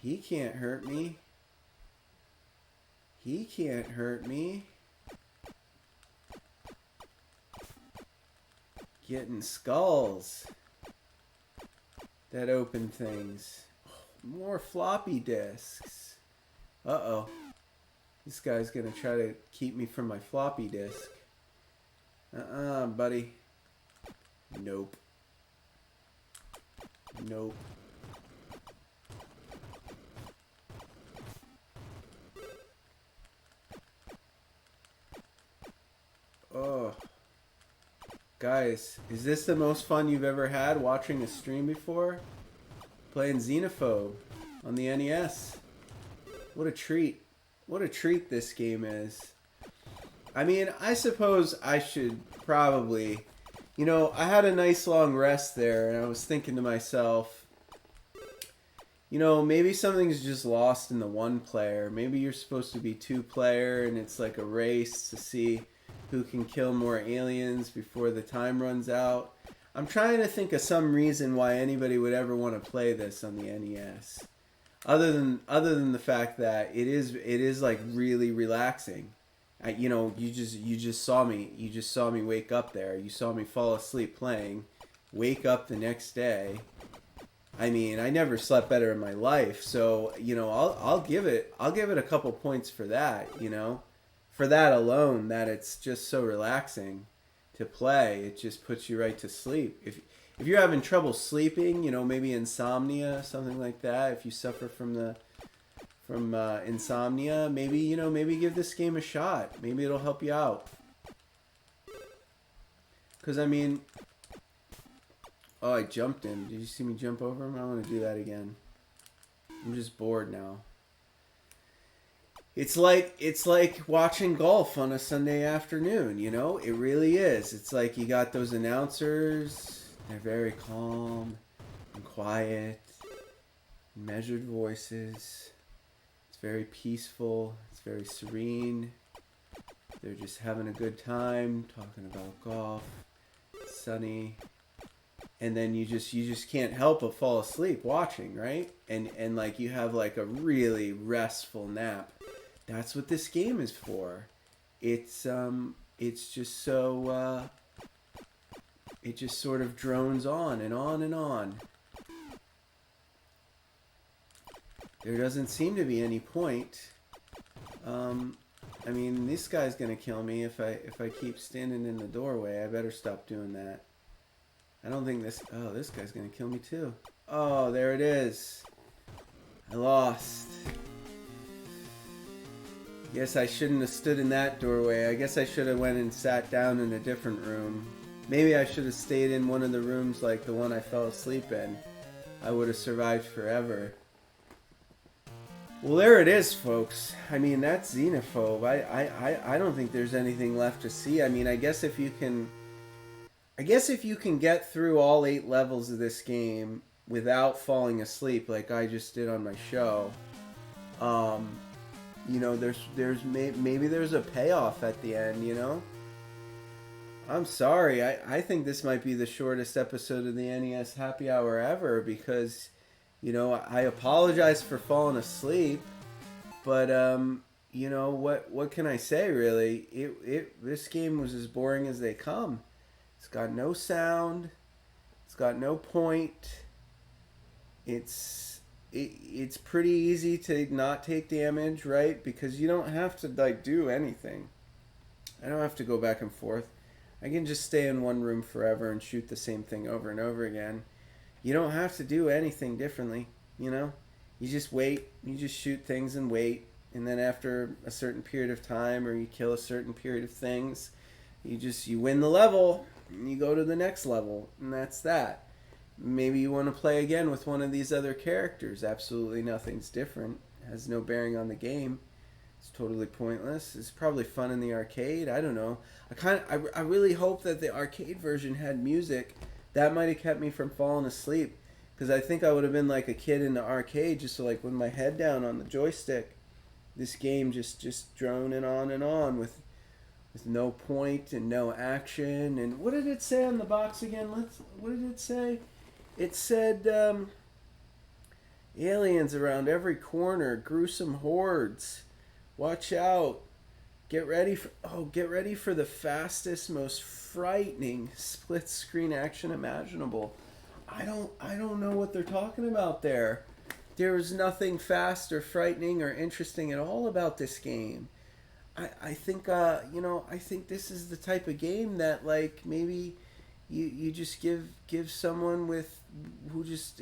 He can't hurt me. He can't hurt me. Getting skulls that open things. More floppy disks. Uh-oh. This guy's gonna try to keep me from my floppy disk. Buddy. Nope. Nope. Oh. Guys, is this the most fun you've ever had watching a stream before? Playing Xenophobe on the NES. What a treat. What a treat this game is. I mean, I suppose I should probably... You know, I had a nice long rest there, and I was thinking to myself, you know, maybe something's just lost in the one player. Maybe you're supposed to be two player, and it's like a race to see who can kill more aliens before the time runs out. I'm trying to think of some reason why anybody would ever want to play this on the NES, other than the fact that it is like really relaxing. You know, you just saw me wake up there. You saw me fall asleep playing, wake up the next day. I mean, I never slept better in my life. So, you know, I'll give it a couple points for that, you know. For that alone, that it's just so relaxing to play. It just puts you right to sleep. If you're having trouble sleeping, you know, maybe insomnia, something like that, if you suffer from insomnia, maybe give this game a shot. Maybe it'll help you out. Because, I mean, Oh, I jumped him. Did you see me jump over him? I want to do that again. I'm just bored now. It's like watching golf on a Sunday afternoon, you know? It really is. It's like you got those announcers. They're very calm and quiet, measured voices. It's very peaceful. It's very serene. They're just having a good time, talking about golf. It's sunny. And then you just can't help but fall asleep watching, right? And like you have like a really restful nap. That's what this game is for. It's just so it just sort of drones on and on and on. There doesn't seem to be any point. I mean, this guy's gonna kill me if I keep standing in the doorway. I better stop doing that. I don't think this... Oh, this guy's gonna kill me too. Oh, there it is. I lost. Guess I shouldn't have stood in that doorway. I guess I should have went and sat down in a different room. Maybe I should have stayed in one of the rooms like the one I fell asleep in. I would have survived forever. Well, there it is, folks. I mean, that's Xenophobe. I don't think there's anything left to see. I mean, I guess if you can get through all 8 levels of this game without falling asleep like I just did on my show, you know, maybe there's a payoff at the end, you know? I'm sorry. I think this might be the shortest episode of the NES Happy Hour ever because, you know, I apologize for falling asleep, but you know, what can I say really? This game was as boring as they come. It's got no sound. It's got no point. It's pretty easy to not take damage, right? Because you don't have to like do anything. I don't have to go back and forth. I can just stay in one room forever and shoot the same thing over and over again. You don't have to do anything differently, you know? You just wait. You just shoot things and wait. And then after a certain period of time or you kill a certain period of things, you win the level. And you go to the next level, and that's that. Maybe you want to play again with one of these other characters. Absolutely nothing's different. It has no bearing on the game. It's totally pointless. It's probably fun in the arcade. I don't know. I really hope that the arcade version had music. That might have kept me from falling asleep. Because I think I would have been like a kid in the arcade, just like with my head down on the joystick. This game just droning on and on with no point and no action. And what did it say on the box again? What did it say? It said aliens around every corner, gruesome hordes. Watch out. Get ready for the fastest, most frightening split screen action imaginable. I don't know what they're talking about there. There is nothing fast or frightening or interesting at all about this game. I think I think this is the type of game that like maybe you just give someone who just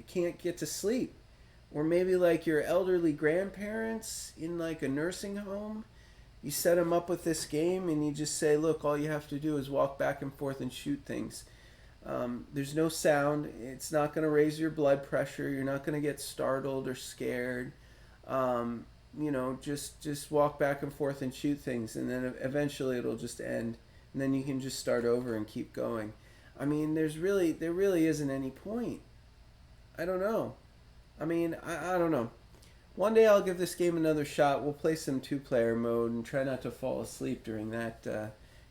can't get to sleep, or maybe like your elderly grandparents in like a nursing home. You set them up with this game and you just say, look, all you have to do is walk back and forth and shoot things. There's no sound. It's not going to raise your blood pressure. You're not going to get startled or scared. You know, just walk back and forth and shoot things, and then eventually it'll just end, and then you can just start over and keep going. I mean, there really isn't any point. I don't know. I mean, I don't know. One day I'll give this game another shot. We'll play some 2-player mode and try not to fall asleep during that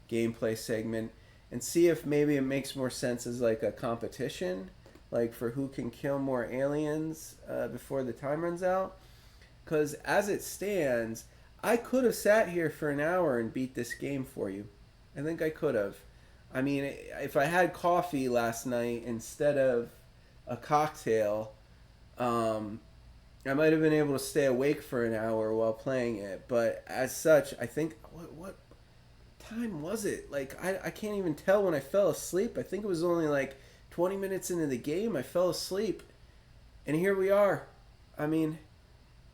gameplay segment, and see if maybe it makes more sense as like a competition, like for who can kill more aliens before the time runs out. Because as it stands, I could have sat here for an hour and beat this game for you. I think I could have. I mean, if I had coffee last night instead of a cocktail, I might have been able to stay awake for an hour while playing it. But as such, I think... What time was it? Like, I can't even tell when I fell asleep. I think it was only like 20 minutes into the game I fell asleep. And here we are. I mean...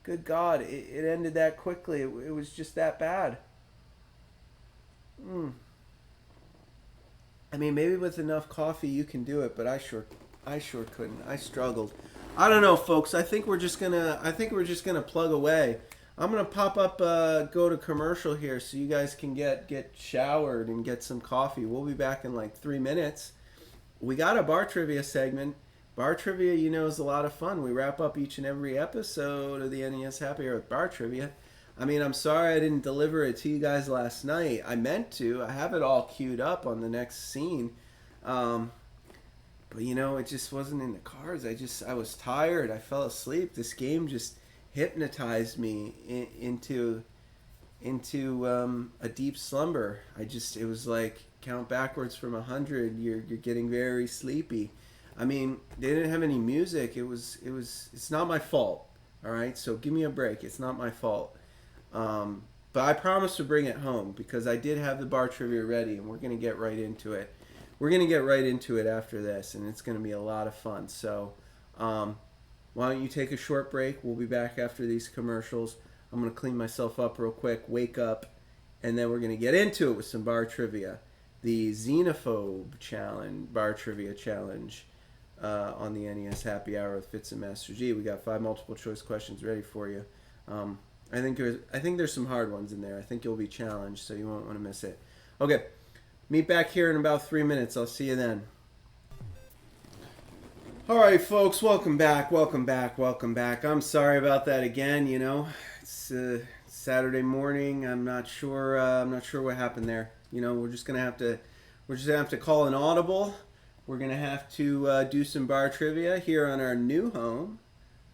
Good God, it ended that quickly. It was just that bad. I mean, maybe with enough coffee you can do it, but I sure couldn't. I struggled. I don't know, folks. I think we're just gonna plug away. I'm gonna pop up, go to commercial here, so you guys can get showered and get some coffee. We'll be back in like 3 minutes. We got a bar trivia segment. Bar trivia, is a lot of fun. We wrap up each and every episode of the NES Happy Hour with bar trivia. I mean, I'm sorry I didn't deliver it to you guys last night. I meant to. I have it all queued up on the next scene. But it just wasn't in the cards. I was tired. I fell asleep. This game just hypnotized me into a deep slumber. It was like count backwards from 100. You're getting very sleepy. I mean, they didn't have any music. It's not my fault. All right, so give me a break. It's not my fault. But I promised to bring it home because I did have the bar trivia ready, and we're gonna get right into it. We're gonna get right into it after this, and it's gonna be a lot of fun. So, why don't you take a short break? We'll be back after these commercials. I'm gonna clean myself up real quick, wake up, and then we're gonna get into it with some bar trivia. The Xenophobe challenge, bar trivia challenge, on the NES Happy Hour with Fitz and Master G. We got 5 multiple choice questions ready for you. I think there's some hard ones in there. I think you'll be challenged, so you won't want to miss it. Okay, meet back here in about 3 minutes. I'll see you then. All right, folks, welcome back. I'm sorry about that again. It's Saturday morning. I'm not sure what happened there. We're just gonna have to call an audible. We're gonna have to do some bar trivia here on our new home,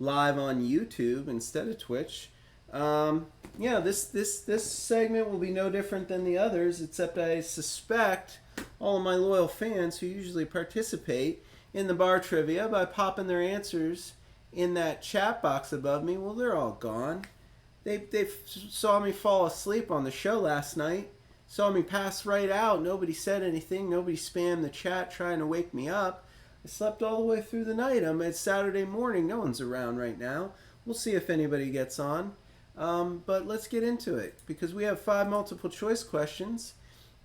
live on YouTube instead of Twitch. This segment will be no different than the others, except I suspect all of my loyal fans who usually participate in the bar trivia by popping their answers in that chat box above me. Well, they're all gone. They saw me fall asleep on the show last night, saw me pass right out. Nobody said anything. Nobody spammed the chat trying to wake me up. I slept all the way through the night. It's Saturday morning. No one's around right now. We'll see if anybody gets on. But let's get into it because we have 5 multiple choice questions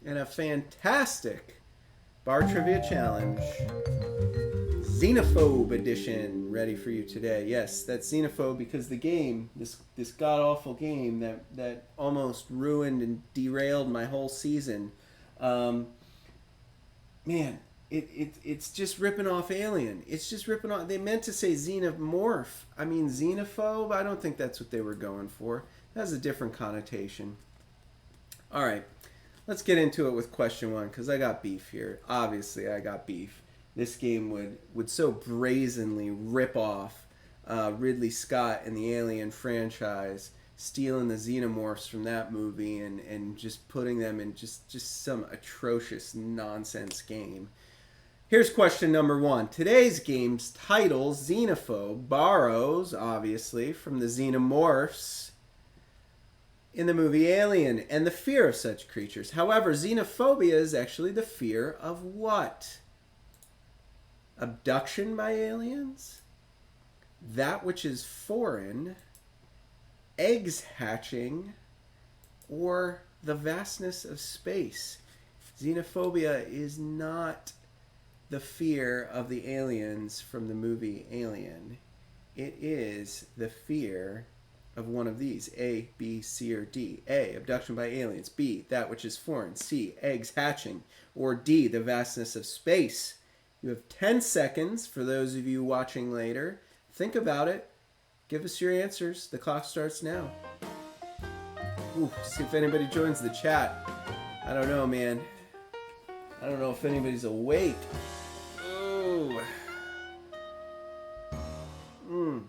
and a fantastic bar trivia challenge. Xenophobe edition ready for you today. Yes, that's Xenophobe because the game, this god-awful game that almost ruined and derailed my whole season. It's just ripping off Alien. It's just ripping off. They meant to say xenomorph. I mean, xenophobe. I don't think that's what they were going for. That has a different connotation. All right, let's get into it with question 1 because I got beef here. Obviously, I got beef. This game would so brazenly rip off Ridley Scott and the Alien franchise, stealing the xenomorphs from that movie and just putting them in just some atrocious nonsense game. Here's question number 1. Today's game's title, Xenophobe, borrows, obviously, from the xenomorphs in the movie Alien and the fear of such creatures. However, xenophobia is actually the fear of what? Abduction by aliens? That which is foreign? Eggs hatching? Or the vastness of space? Xenophobia is not the fear of the aliens from the movie Alien. It is the fear of one of these. A, B, C, or D. A, abduction by aliens. B, that which is foreign. C, eggs hatching. Or D, the vastness of space. You have 10 seconds for those of you watching later. Think about it. Give us your answers. The clock starts now. Ooh, see if anybody joins the chat. I don't know, man. I don't know if anybody's awake. Ooh.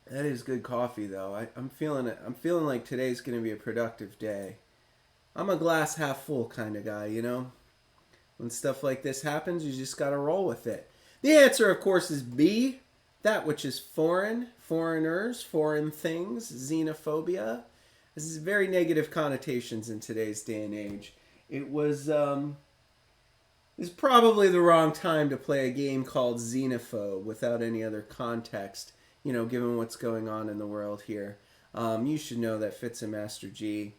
That is good coffee, though. I'm feeling it. I'm feeling like today's going to be a productive day. I'm a glass half full kind of guy, When stuff like this happens, you just got to roll with it. The answer, of course, is B. That which is foreign, foreigners, foreign things, xenophobia. This is very negative connotations in today's day and age. It's probably the wrong time to play a game called Xenophobe without any other context, given what's going on in the world here. You should know that Fitz and Master G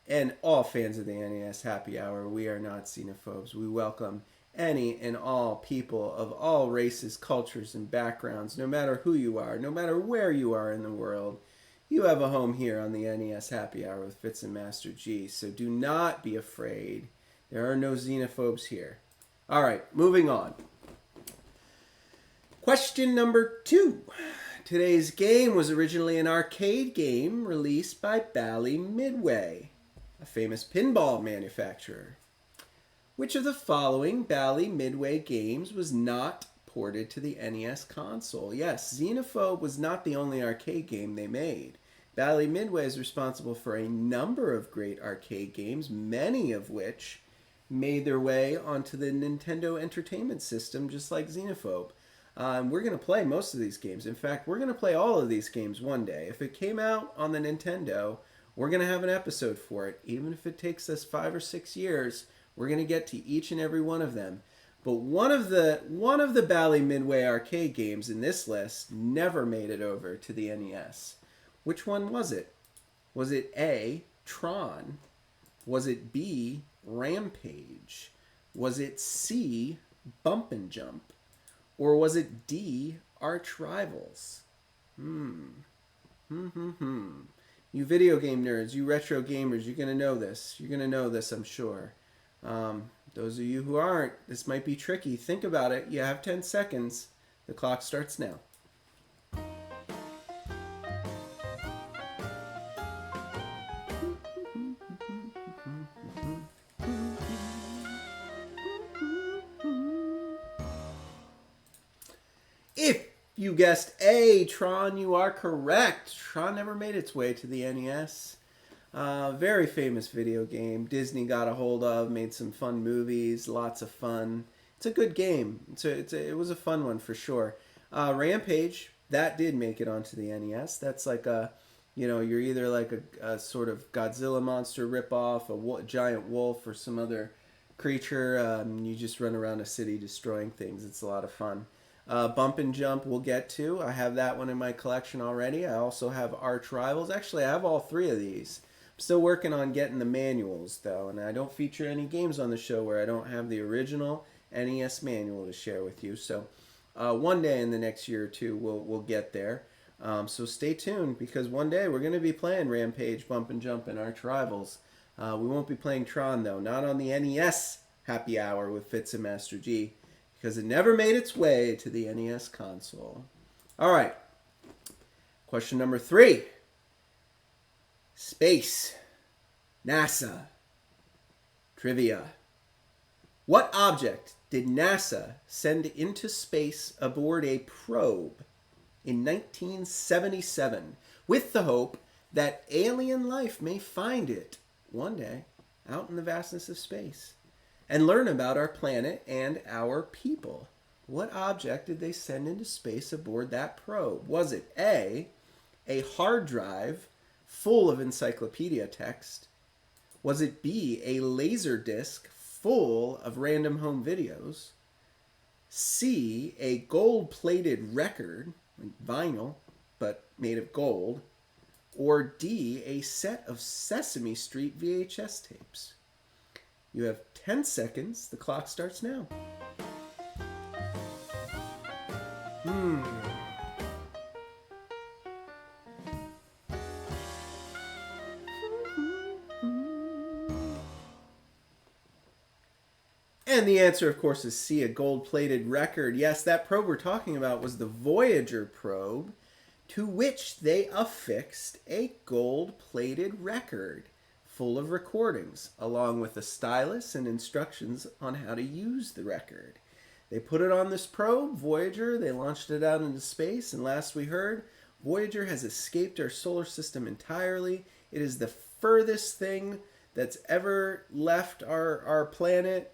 and all fans of the NES Happy Hour, we are not xenophobes. We welcome any and all people of all races, cultures, and backgrounds, no matter who you are, no matter where you are in the world. You have a home here on the NES Happy Hour with Fitz and Master G, so do not be afraid. There are no xenophobes here. All right, moving on. Question number 2. Today's game was originally an arcade game released by Bally Midway, a famous pinball manufacturer. Which of the following Bally Midway games was not ported to the NES console? Yes, Xenophobe was not the only arcade game they made. Bally Midway is responsible for a number of great arcade games, many of which made their way onto the Nintendo Entertainment System, just like Xenophobe. We're going to play most of these games. In fact, we're going to play all of these games one day. If it came out on the Nintendo, we're going to have an episode for it. Even if it takes us 5 or 6 years, we're going to get to each and every one of them. But one of the Bally Midway arcade games in this list never made it over to the NES. Which one was it? Was it A, Tron? Was it B, Rampage? Was it C, Bump and Jump? Or was it D, Arch Rivals? You video game nerds, you retro gamers, you're going to know this. You're going to know this, I'm sure. Those of you who aren't, this might be tricky. Think about it. You have 10 seconds. The clock starts now. If you guessed A, Tron, you are correct. Tron never made its way to the NES. Very famous video game. Disney got a hold of, made some fun movies, lots of fun. It's a good game. It was a fun one for sure. Rampage, that did make it onto the NES. That's like you're either like a sort of Godzilla monster ripoff, a giant wolf, or some other creature. You just run around a city destroying things. It's a lot of fun. Bump and Jump we'll get to. I have that one in my collection already. I also have Arch Rivals. Actually, I have all 3 of these. I'm still working on getting the manuals, though, and I don't feature any games on the show where I don't have the original NES manual to share with you. So one day in the next year or two, we'll get there. So stay tuned, because one day we're going to be playing Rampage, Bump and Jump, and Arch Rivals. We won't be playing Tron, though. Not on the NES Happy Hour with Fitz and Master G, because it never made its way to the NES console. All right. Question number 3. Space. NASA. Trivia. What object did NASA send into space aboard a probe in 1977 with the hope that alien life may find it one day out in the vastness of space and learn about our planet and our people? What object did they send into space aboard that probe? Was it A, hard drive full of encyclopedia text? Was it B, a laser disc full of random home videos? C, a gold-plated record, like vinyl, but made of gold? Or D, a set of Sesame Street VHS tapes? You have 10 seconds. The clock starts now. And the answer, of course, is C, a gold-plated record. Yes, that probe we're talking about was the Voyager probe, to which they affixed a gold-plated record full of recordings, along with a stylus and instructions on how to use the record. They put it on this probe, Voyager. They launched it out into space, and last we heard, Voyager has escaped our solar system entirely. It is the furthest thing that's ever left our planet.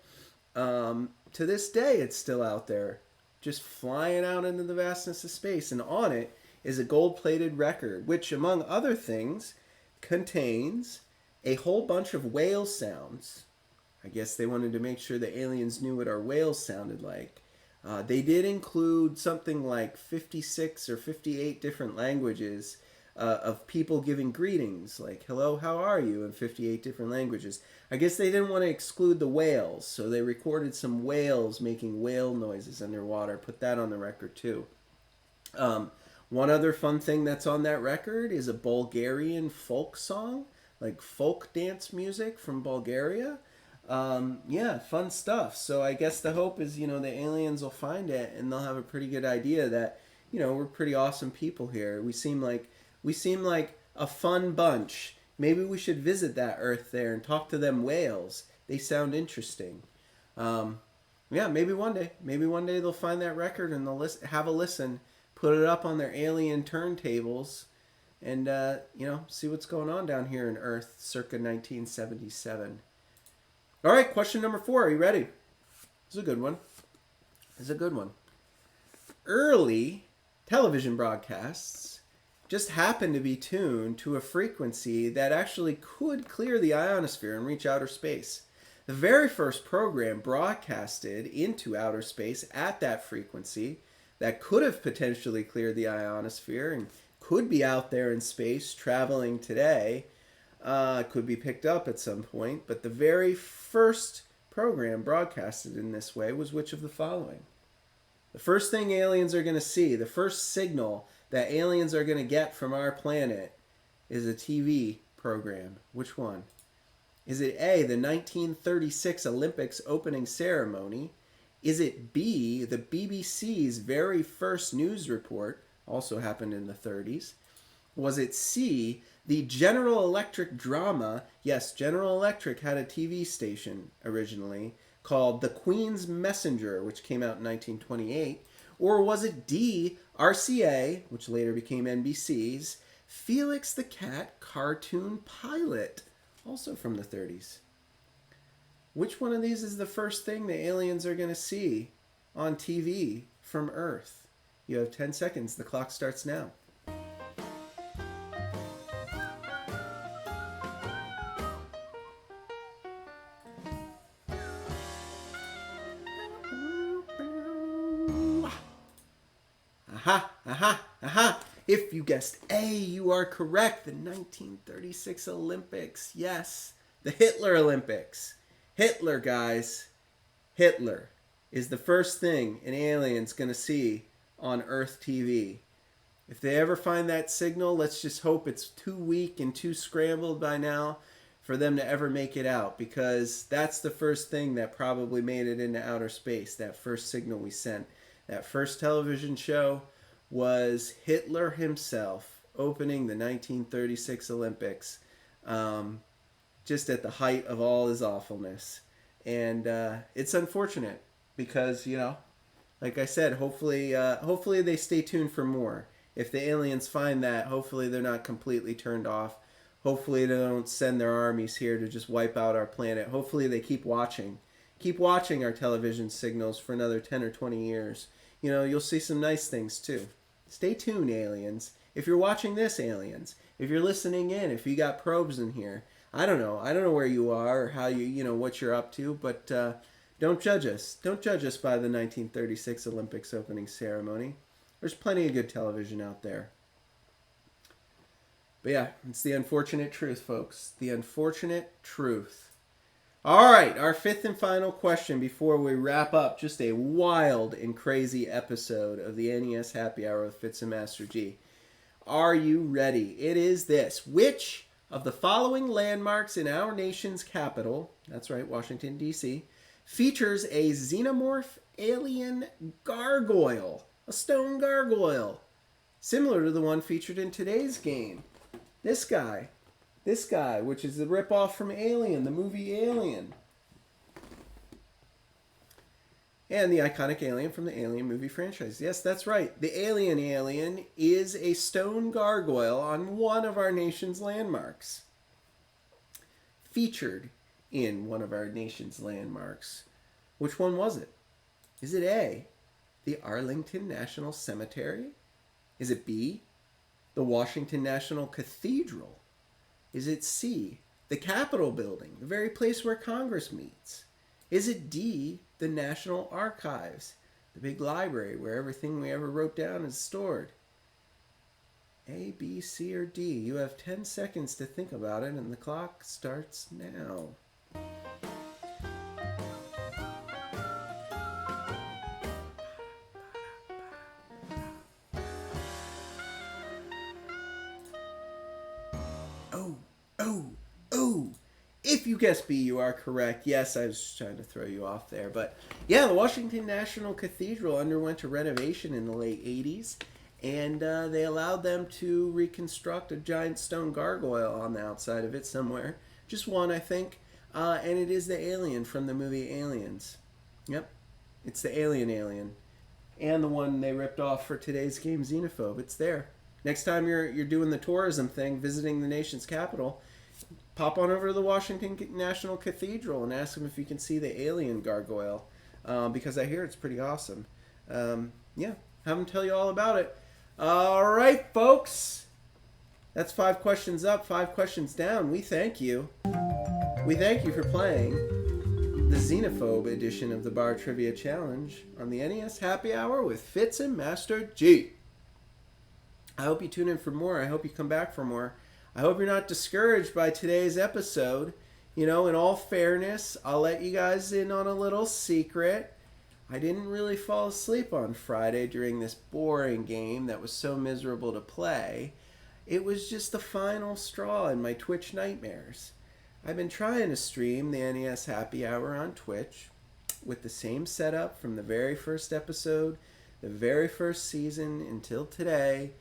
To this day, it's still out there, just flying out into the vastness of space. And on it is a gold-plated record, which, among other things, contains a whole bunch of whale sounds. I guess they wanted to make sure the aliens knew what our whales sounded like. They did include something like 56 or 58 different languages. of people giving greetings like "Hello, how are you?" in 58 different languages. I guess they didn't want to exclude the whales, so they recorded some whales making whale noises underwater. Put that on the record too. One other fun thing that's on that record is a Bulgarian folk song, like folk dance music from Bulgaria. Yeah, fun stuff. So I guess the hope is, the aliens will find it and they'll have a pretty good idea that, we're pretty awesome people here. We seem like a fun bunch. Maybe we should visit that Earth there and talk to them whales. They sound interesting. Yeah, maybe one day. Maybe one day they'll find that record and they'll have a listen, put it up on their alien turntables, and see what's going on down here in Earth circa 1977. All right, question number 4. Are you ready? This is a good one. Early television broadcasts just happened to be tuned to a frequency that actually could clear the ionosphere and reach outer space. The very first program broadcasted into outer space at that frequency that could have potentially cleared the ionosphere and could be out there in space traveling today, could be picked up at some point. But the very first program broadcasted in this way was which of the following? The first thing aliens are going to see, the first signal that aliens are going to get from our planet is a TV program. Which one? Is it A, the 1936 Olympics opening ceremony? Is it B, the BBC's very first news report, also happened in the 30s? Was it C, the General Electric drama? Yes, General Electric had a TV station originally called The Queen's Messenger, which came out in 1928. Or was it D, RCA, which later became NBC's Felix the Cat cartoon pilot, also from the 30s? Which one of these is the first thing the aliens are going to see on TV from Earth? You have 10 seconds. The clock starts now. Aha. If you guessed A, you are correct. The 1936 Olympics. Yes, the Hitler Olympics. Hitler, guys. Hitler is the first thing an alien's going to see on Earth TV. If they ever find that signal, let's just hope it's too weak and too scrambled by now for them to ever make it out, because that's the first thing that probably made it into outer space, that first signal we sent. That first television show was Hitler himself opening the 1936 Olympics, just at the height of all his awfulness. And it's unfortunate because, like I said, hopefully they stay tuned for more. If the aliens find that, hopefully they're not completely turned off. Hopefully they don't send their armies here to just wipe out our planet. Hopefully they keep watching our television signals for another 10 or 20 years. You'll see some nice things too. Stay tuned, aliens. If you're watching this, aliens, if you're listening in, if you got probes in here, I don't know where you are or how what you're up to, but don't judge us. Don't judge us by the 1936 Olympics opening ceremony. There's plenty of good television out there. But yeah, it's the unfortunate truth, folks. The unfortunate truth. All right, our fifth and final question before we wrap up just a wild and crazy episode of the NES Happy Hour with Fitz and Master G. Are you ready? It is this. Which of the following landmarks in our nation's capital, that's right, Washington, D.C., features a xenomorph alien gargoyle, a stone gargoyle, similar to the one featured in today's game? This guy, which is the ripoff from Alien, the movie Alien. And the iconic alien from the Alien movie franchise. Yes, that's right. The alien is a stone gargoyle on one of our nation's landmarks. Featured in one of our nation's landmarks. Which one was it? Is it A, the Arlington National Cemetery? Is it B, the Washington National Cathedral? Is it C, the Capitol Building, the very place where Congress meets? Is it D, the National Archives, the big library where everything we ever wrote down is stored? A, B, C, or D? You have 10 seconds to think about it, and the clock starts now. Oh. If you guessed B, you are correct. Yes, I was just trying to throw you off there. But yeah, the Washington National Cathedral underwent a renovation in the late 80s. And they allowed them to reconstruct a giant stone gargoyle on the outside of it somewhere. Just one, I think. And it is the alien from the movie Aliens. Yep. It's the alien. And the one they ripped off for today's game, Xenophobe. It's there. Next time you're doing the tourism thing, visiting the nation's capital, pop on over to the Washington National Cathedral and ask them if you can see the alien gargoyle. Because I hear it's pretty awesome. Yeah, have them tell you all about it. All right, folks. That's 5 questions up, 5 questions down. We thank you. We thank you for playing the Xenophobe edition of the Bar Trivia Challenge on the NES Happy Hour with Fitz and Master G. I hope you tune in for more. I hope you come back for more. I hope you're not discouraged by today's episode. You know, in all fairness, I'll let you guys in on a little secret. I didn't really fall asleep on Friday during this boring game that was so miserable to play. It was just the final straw in my Twitch nightmares. I've been trying to stream the NES Happy Hour on Twitch with the same setup from the very first episode, the very first season until today,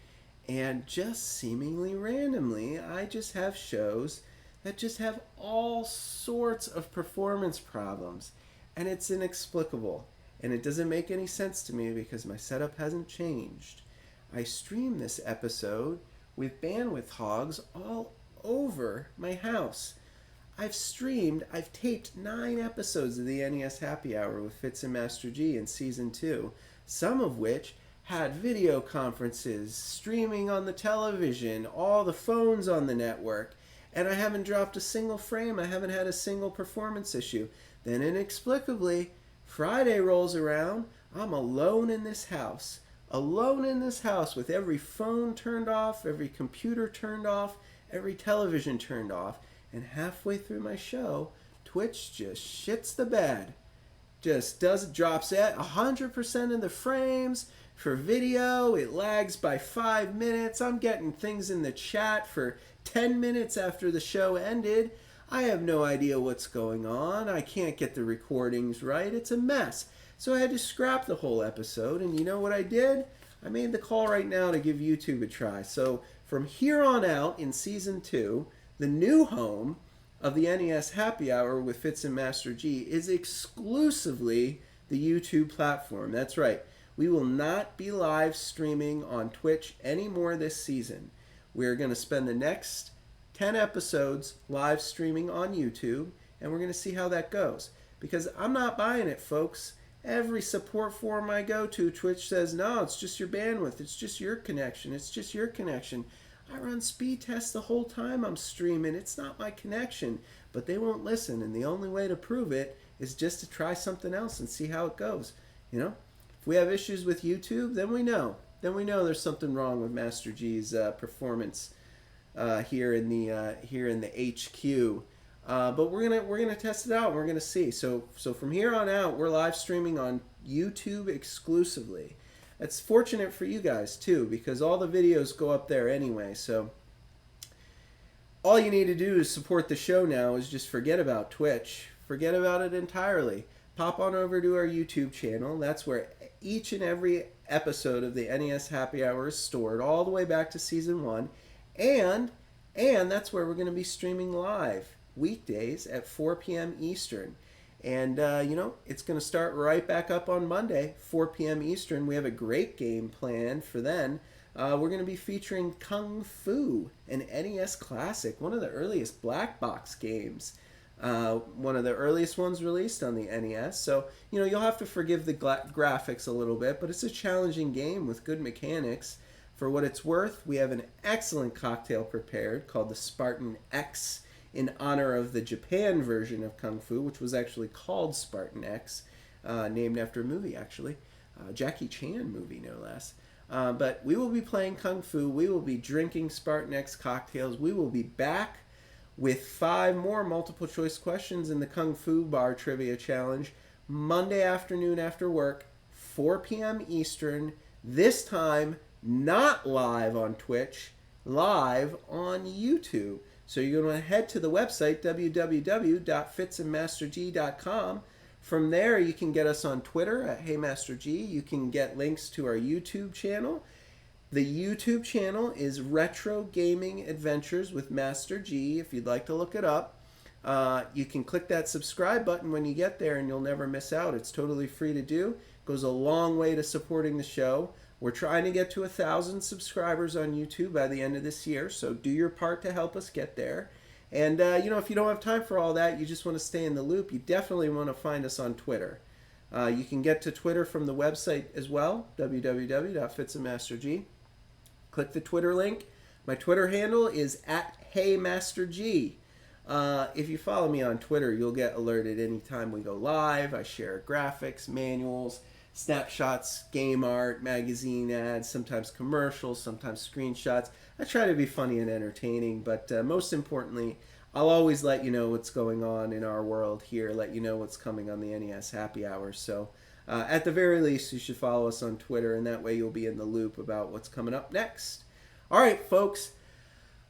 and just seemingly randomly, I just have shows that just have all sorts of performance problems, and it's inexplicable. And it doesn't make any sense to me because my setup hasn't changed. I stream this episode with bandwidth hogs all over my house. I've taped 9 episodes of the NES Happy Hour with Fitz and Master G in Season 2, some of which had video conferences, streaming on the television, all the phones on the network, and I haven't dropped a single frame. I haven't had a single performance issue. Then inexplicably, Friday rolls around, I'm alone in this house with every phone turned off, every computer turned off, every television turned off, and halfway through my show, Twitch just shits the bed. Drops at 100% of the frames for video, it lags by 5 minutes, I'm getting things in the chat for 10 minutes after the show ended. I have no idea what's going on. I can't get the recordings right. It's a mess. So I had to scrap the whole episode. And you know what I did? I made the call right now to give YouTube a try. So from here on out in Season 2, the new home of the NES Happy Hour with Fitz and Master G is exclusively the YouTube platform. That's right. We will not be live streaming on Twitch anymore this season. We're going to spend the next 10 episodes live streaming on YouTube, and we're going to see how that goes. Because I'm not buying it, folks. Every support forum I go to, Twitch says, no, it's just your bandwidth. It's just your connection. It's just your connection. I run speed tests the whole time I'm streaming. It's not my connection. But they won't listen, and the only way to prove it is just to try something else and see how it goes. You know? If we have issues with YouTube, then we know. Then we know there's something wrong with Master G's performance here in the HQ. But we're gonna test it out. And we're gonna see. So from here on out, we're live streaming on YouTube exclusively. It's fortunate for you guys too, because all the videos go up there anyway. So all you need to do to support the show now is just forget about Twitch. Forget about it entirely. Pop on over to our YouTube channel. That's where each and every episode of the NES Happy Hour is stored, all the way back to Season 1. And that's where we're going to be streaming live weekdays at 4 p.m. Eastern. And, it's going to start right back up on Monday, 4 p.m. Eastern. We have a great game planned for then. We're going to be featuring Kung Fu, an NES classic, one of the earliest black box games. One of the earliest ones released on the NES. So, you'll have to forgive the graphics a little bit, but it's a challenging game with good mechanics. For what it's worth, we have an excellent cocktail prepared called the Spartan X in honor of the Japan version of Kung Fu, which was actually called Spartan X, named after a movie, actually. Jackie Chan movie, no less. But we will be playing Kung Fu. We will be drinking Spartan X cocktails. We will be back with 5 more multiple choice questions in the Kung Fu Bar Trivia Challenge Monday afternoon after work, 4 p.m. Eastern. This time, not live on Twitch, live on YouTube. So you're going to head to the website, www.fitsandmasterg.com. From there, you can get us on Twitter at HeyMasterG. You can get links to our YouTube channel. The YouTube channel is Retro Gaming Adventures with Master G, if you'd like to look it up. You can click that subscribe button when you get there and you'll never miss out. It's totally free to do. It goes a long way to supporting the show. We're trying to get to 1,000 subscribers on YouTube by the end of this year, so do your part to help us get there. And, if you don't have time for all that, you just want to stay in the loop, you definitely want to find us on Twitter. You can get to Twitter from the website as well, www.fitsandmasterg. Click the Twitter link. My Twitter handle is at HeyMasterG. If you follow me on Twitter, you'll get alerted anytime we go live. I share graphics, manuals, snapshots, game art, magazine ads, sometimes commercials, sometimes screenshots. I try to be funny and entertaining, but most importantly, I'll always let you know what's going on in our world here, let you know what's coming on the NES Happy Hour. So at the very least, you should follow us on Twitter, and that way you'll be in the loop about what's coming up next. All right, folks.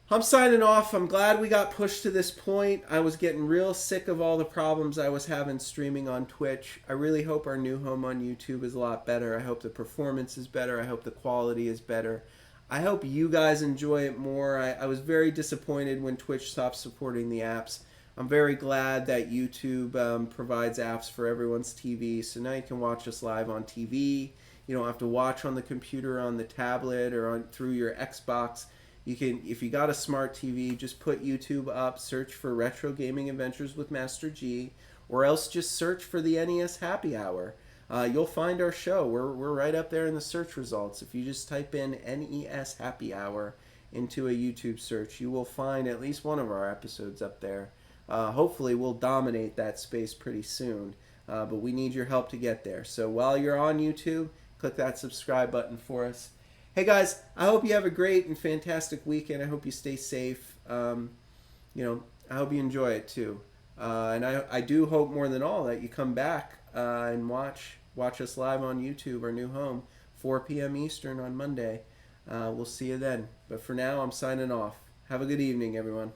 I'm signing off. I'm glad we got pushed to this point. I was getting real sick of all the problems I was having streaming on Twitch. I really hope our new home on YouTube is a lot better. I hope the performance is better. I hope the quality is better. I hope you guys enjoy it more. I was very disappointed when Twitch stopped supporting the apps. I'm very glad that YouTube provides apps for everyone's TV. So now you can watch us live on TV. You don't have to watch on the computer, on the tablet, or through your Xbox. You can, if you got a smart TV, just put YouTube up, search for Retro Gaming Adventures with Master G, or else just search for the NES Happy Hour. You'll find our show. We're right up there in the search results. If you just type in NES Happy Hour into a YouTube search, you will find at least one of our episodes up there. Hopefully we'll dominate that space pretty soon, but we need your help to get there. So while you're on YouTube, click that subscribe button for us. Hey guys, I hope you have a great and fantastic weekend. I hope you stay safe. I hope you enjoy it too. And I do hope more than all that you come back and watch us live on YouTube, our new home, 4 p.m. Eastern on Monday. We'll see you then. But for now, I'm signing off. Have a good evening, everyone.